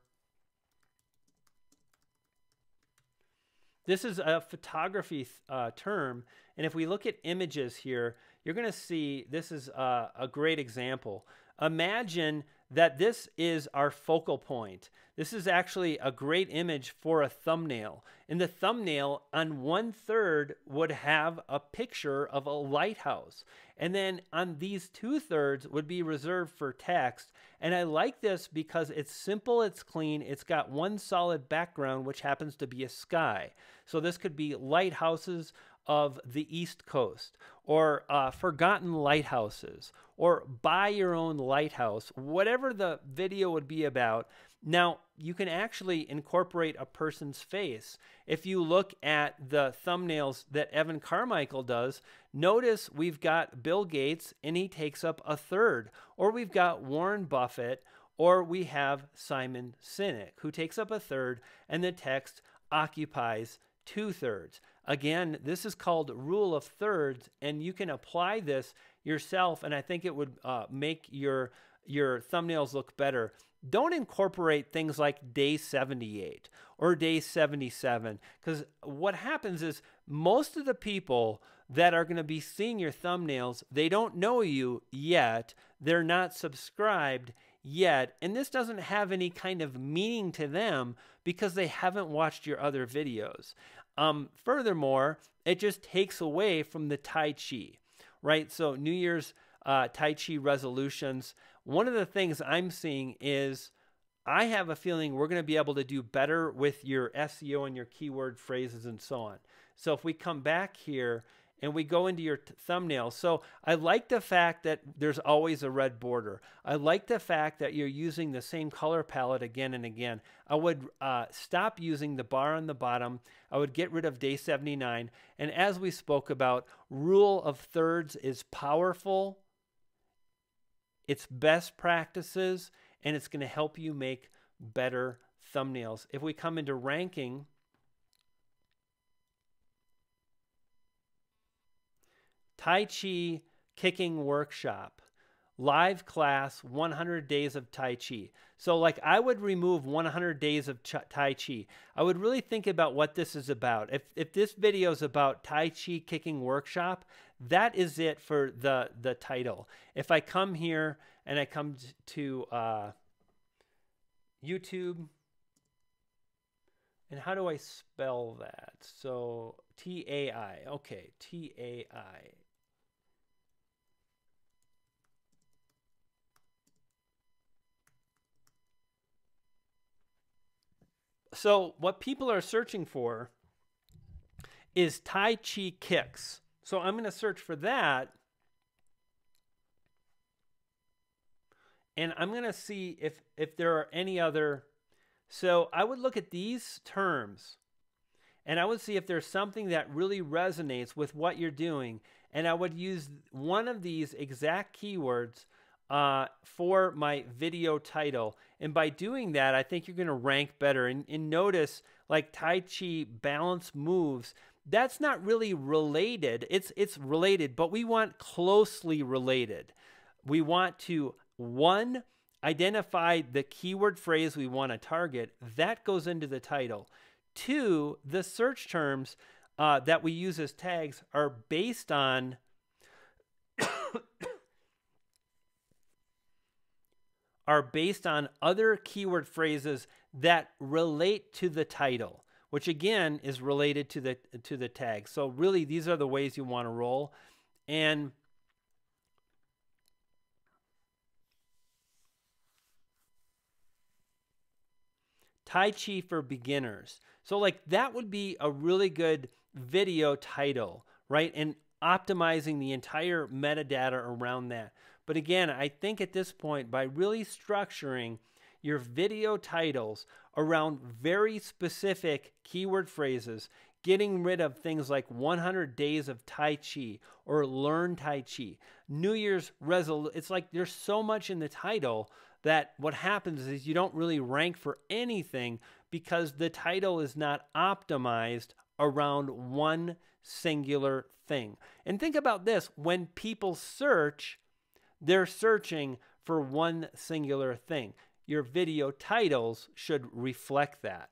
this is a photography term, and if we look at images here, you're going to see this is a great example. Imagine that this is our focal point. This is actually a great image for a thumbnail. And the thumbnail on 1/3 would have a picture of a lighthouse. And then on these 2/3 would be reserved for text. And I like this because it's simple, it's clean, it's got one solid background, which happens to be a sky. So this could be lighthouses of the East Coast, or forgotten lighthouses, or buy your own lighthouse, whatever the video would be about. Now, you can actually incorporate a person's face. If you look at the thumbnails that Evan Carmichael does, notice we've got Bill Gates and he takes up 1/3, or we've got Warren Buffett, or we have Simon Sinek who takes up 1/3 and the text occupies 2/3. Again, this is called rule of thirds, and you can apply this. yourself, and I think it would make your thumbnails look better. Don't incorporate things like day 78 or day 77, because what happens is most of the people that are going to be seeing your thumbnails, they don't know you yet. They're not subscribed yet, and this doesn't have any kind of meaning to them because they haven't watched your other videos. Furthermore, it just takes away from the Tai Chi, right? So New Year's Tai Chi resolutions. One of the things I'm seeing is I have a feeling we're going to be able to do better with your SEO and your keyword phrases and so on. So if we come back here and we go into your thumbnail. So I like the fact that there's always a red border. I like the fact that you're using the same color palette again and again. I would stop using the bar on the bottom. I would get rid of day 79. And as we spoke about, rule of thirds is powerful. It's best practices, and it's going to help you make better thumbnails. If we come into ranking, Tai Chi Kicking Workshop, live class, 100 days of Tai Chi. So like I would remove 100 days of Tai Chi. I would really think about what this is about. If this video is about Tai Chi Kicking Workshop, that is it for the title. If I come here and I come to YouTube, and how do I spell that? So T-A-I, okay, T-A-I. So what people are searching for is Tai Chi kicks. So I'm going to search for that. And I'm going to see if there are any other. So I would look at these terms and I would see if there's something that really resonates with what you're doing. And I would use one of these exact keywords for my video title. And by doing that, I think you're going to rank better. And notice like Tai Chi balance moves, that's not really related. It's related, but we want closely related. We want to, one, identify the keyword phrase we want to target. That goes into the title. Two, the search terms that we use as tags are based on other keyword phrases that relate to the title, which again is related to the tag. So really, these are the ways you want to roll. And Tai Chi for beginners. So like that would be a really good video title, right? And optimizing the entire metadata around that. But again, I think at this point, by really structuring your video titles around very specific keyword phrases, getting rid of things like 100 days of Tai Chi or learn Tai Chi, New Year's resolution, it's like there's so much in the title that what happens is you don't really rank for anything because the title is not optimized around one singular thing. And think about this, when people search, they're searching for one singular thing. Your video titles should reflect that.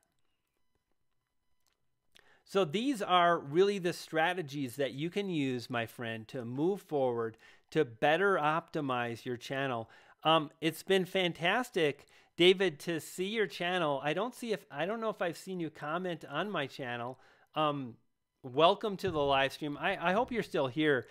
So these are really the strategies that you can use, my friend, to move forward, to better optimize your channel. It's been fantastic, David, to see your channel. I don't know if I've seen you comment on my channel. Welcome to the live stream. I hope you're still here.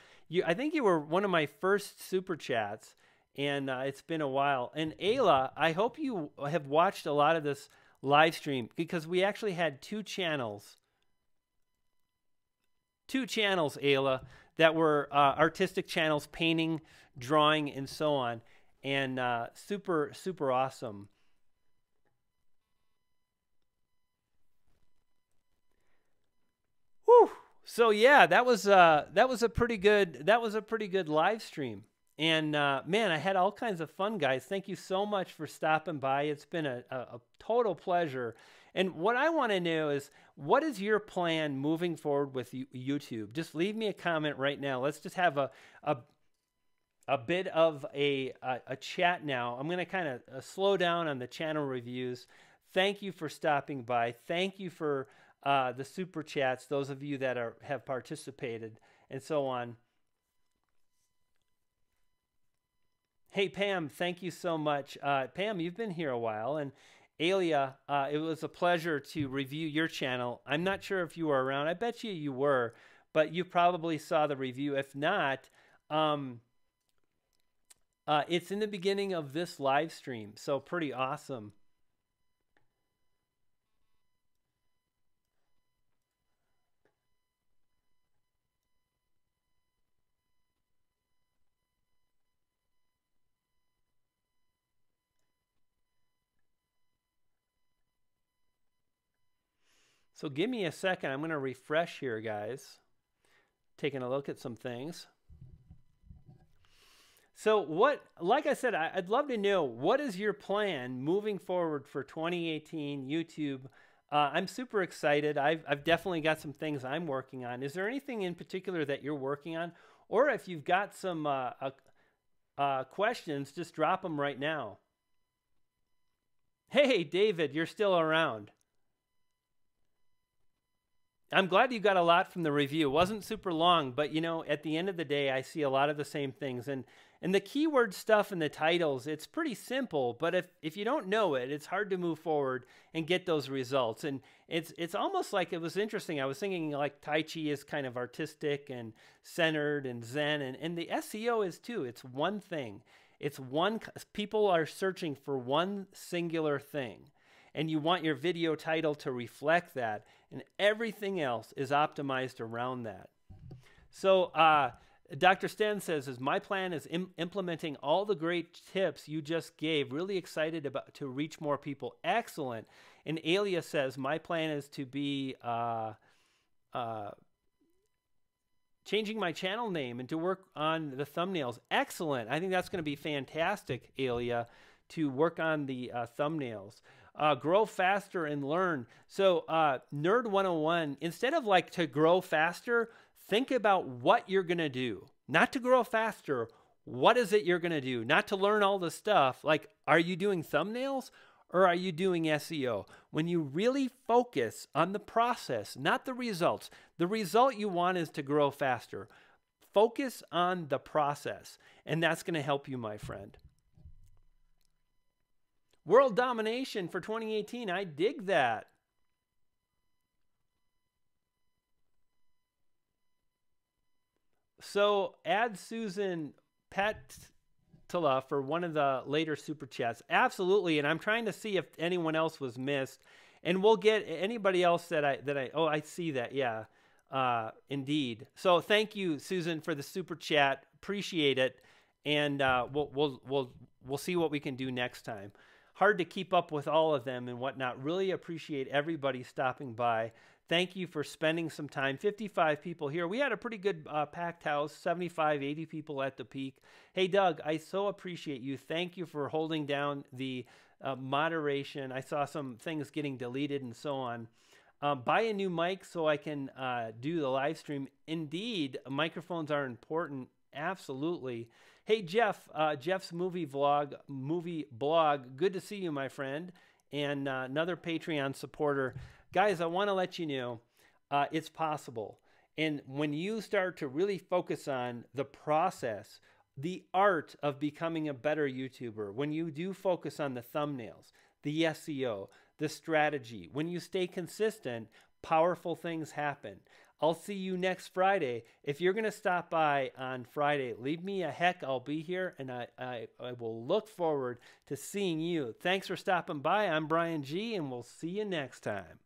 I think you were one of my first super chats, and it's been a while. And Ayla, I hope you have watched a lot of this live stream because we actually had two channels, Ayla, that were artistic channels, painting, drawing, and so on. And super, super awesome. Whew. So yeah, that was a pretty good live stream. And man, I had all kinds of fun, guys. Thank you so much for stopping by. It's been a total pleasure. And what I want to know is, what is your plan moving forward with YouTube? Just leave me a comment right now. Let's just have a bit of a chat now. I'm going to kind of slow down on the channel reviews. Thank you for stopping by. Thank you for the super chats, those of you that have participated and so on. Hey, Pam, thank you so much. Pam, you've been here a while. And Alia, it was a pleasure to review your channel. I'm not sure if you were around. I bet you were, but you probably saw the review. If not, it's in the beginning of this live stream, so pretty awesome. So give me a second. I'm going to refresh here, guys. Taking a look at some things. So like I said, I'd love to know, what is your plan moving forward for 2018 YouTube? I'm super excited. I've definitely got some things I'm working on. Is there anything in particular that you're working on? Or if you've got some questions, just drop them right now. Hey, David, you're still around. I'm glad you got a lot from the review. It wasn't super long, but you know, at the end of the day, I see a lot of the same things. And the keyword stuff and the titles, it's pretty simple, but if you don't know it, it's hard to move forward and get those results. And it's almost like, it was interesting. I was thinking like Tai Chi is kind of artistic and centered and Zen, and the SEO is too. It's one thing. It's one, people are searching for one singular thing. And you want your video title to reflect that, and everything else is optimized around that. So Dr. Sten says, my plan is implementing all the great tips you just gave. Really excited to reach more people. Excellent. And Alia says, my plan is to be changing my channel name and to work on the thumbnails. Excellent. I think that's going to be fantastic, Alia, to work on the thumbnails. Grow faster and learn. So Nerd 101, instead of like to grow faster, think about what you're going to do. Not to grow faster, what is it you're going to do? Not to learn all the stuff. Like, are you doing thumbnails or are you doing SEO? When you really focus on the process, not the results. The result you want is to grow faster. Focus on the process, and that's going to help you, my friend. World domination for 2018. I dig that. So add Susan Petula for one of the later super chats. Absolutely. And I'm trying to see if anyone else was missed. And we'll get anybody else that I see that. Yeah, indeed. So thank you, Susan, for the super chat. Appreciate it. And we'll see what we can do next time. Hard to keep up with all of them and whatnot. Really appreciate everybody stopping by. Thank you for spending some time. 55 people here. We had a pretty good packed house, 75, 80 people at the peak. Hey, Doug, I so appreciate you. Thank you for holding down the moderation. I saw some things getting deleted and so on. Buy a new mic so I can do the live stream. Indeed, microphones are important. Absolutely. Hey, Jeff, Jeff's movie blog. Good to see you, my friend. And another Patreon supporter. Guys, I want to let you know it's possible. And when you start to really focus on the process, the art of becoming a better YouTuber, when you do focus on the thumbnails, the SEO, the strategy, when you stay consistent, powerful things happen. I'll see you next Friday. If you're going to stop by on Friday, leave me a heck. I'll be here, and I will look forward to seeing you. Thanks for stopping by. I'm Brian G., and we'll see you next time.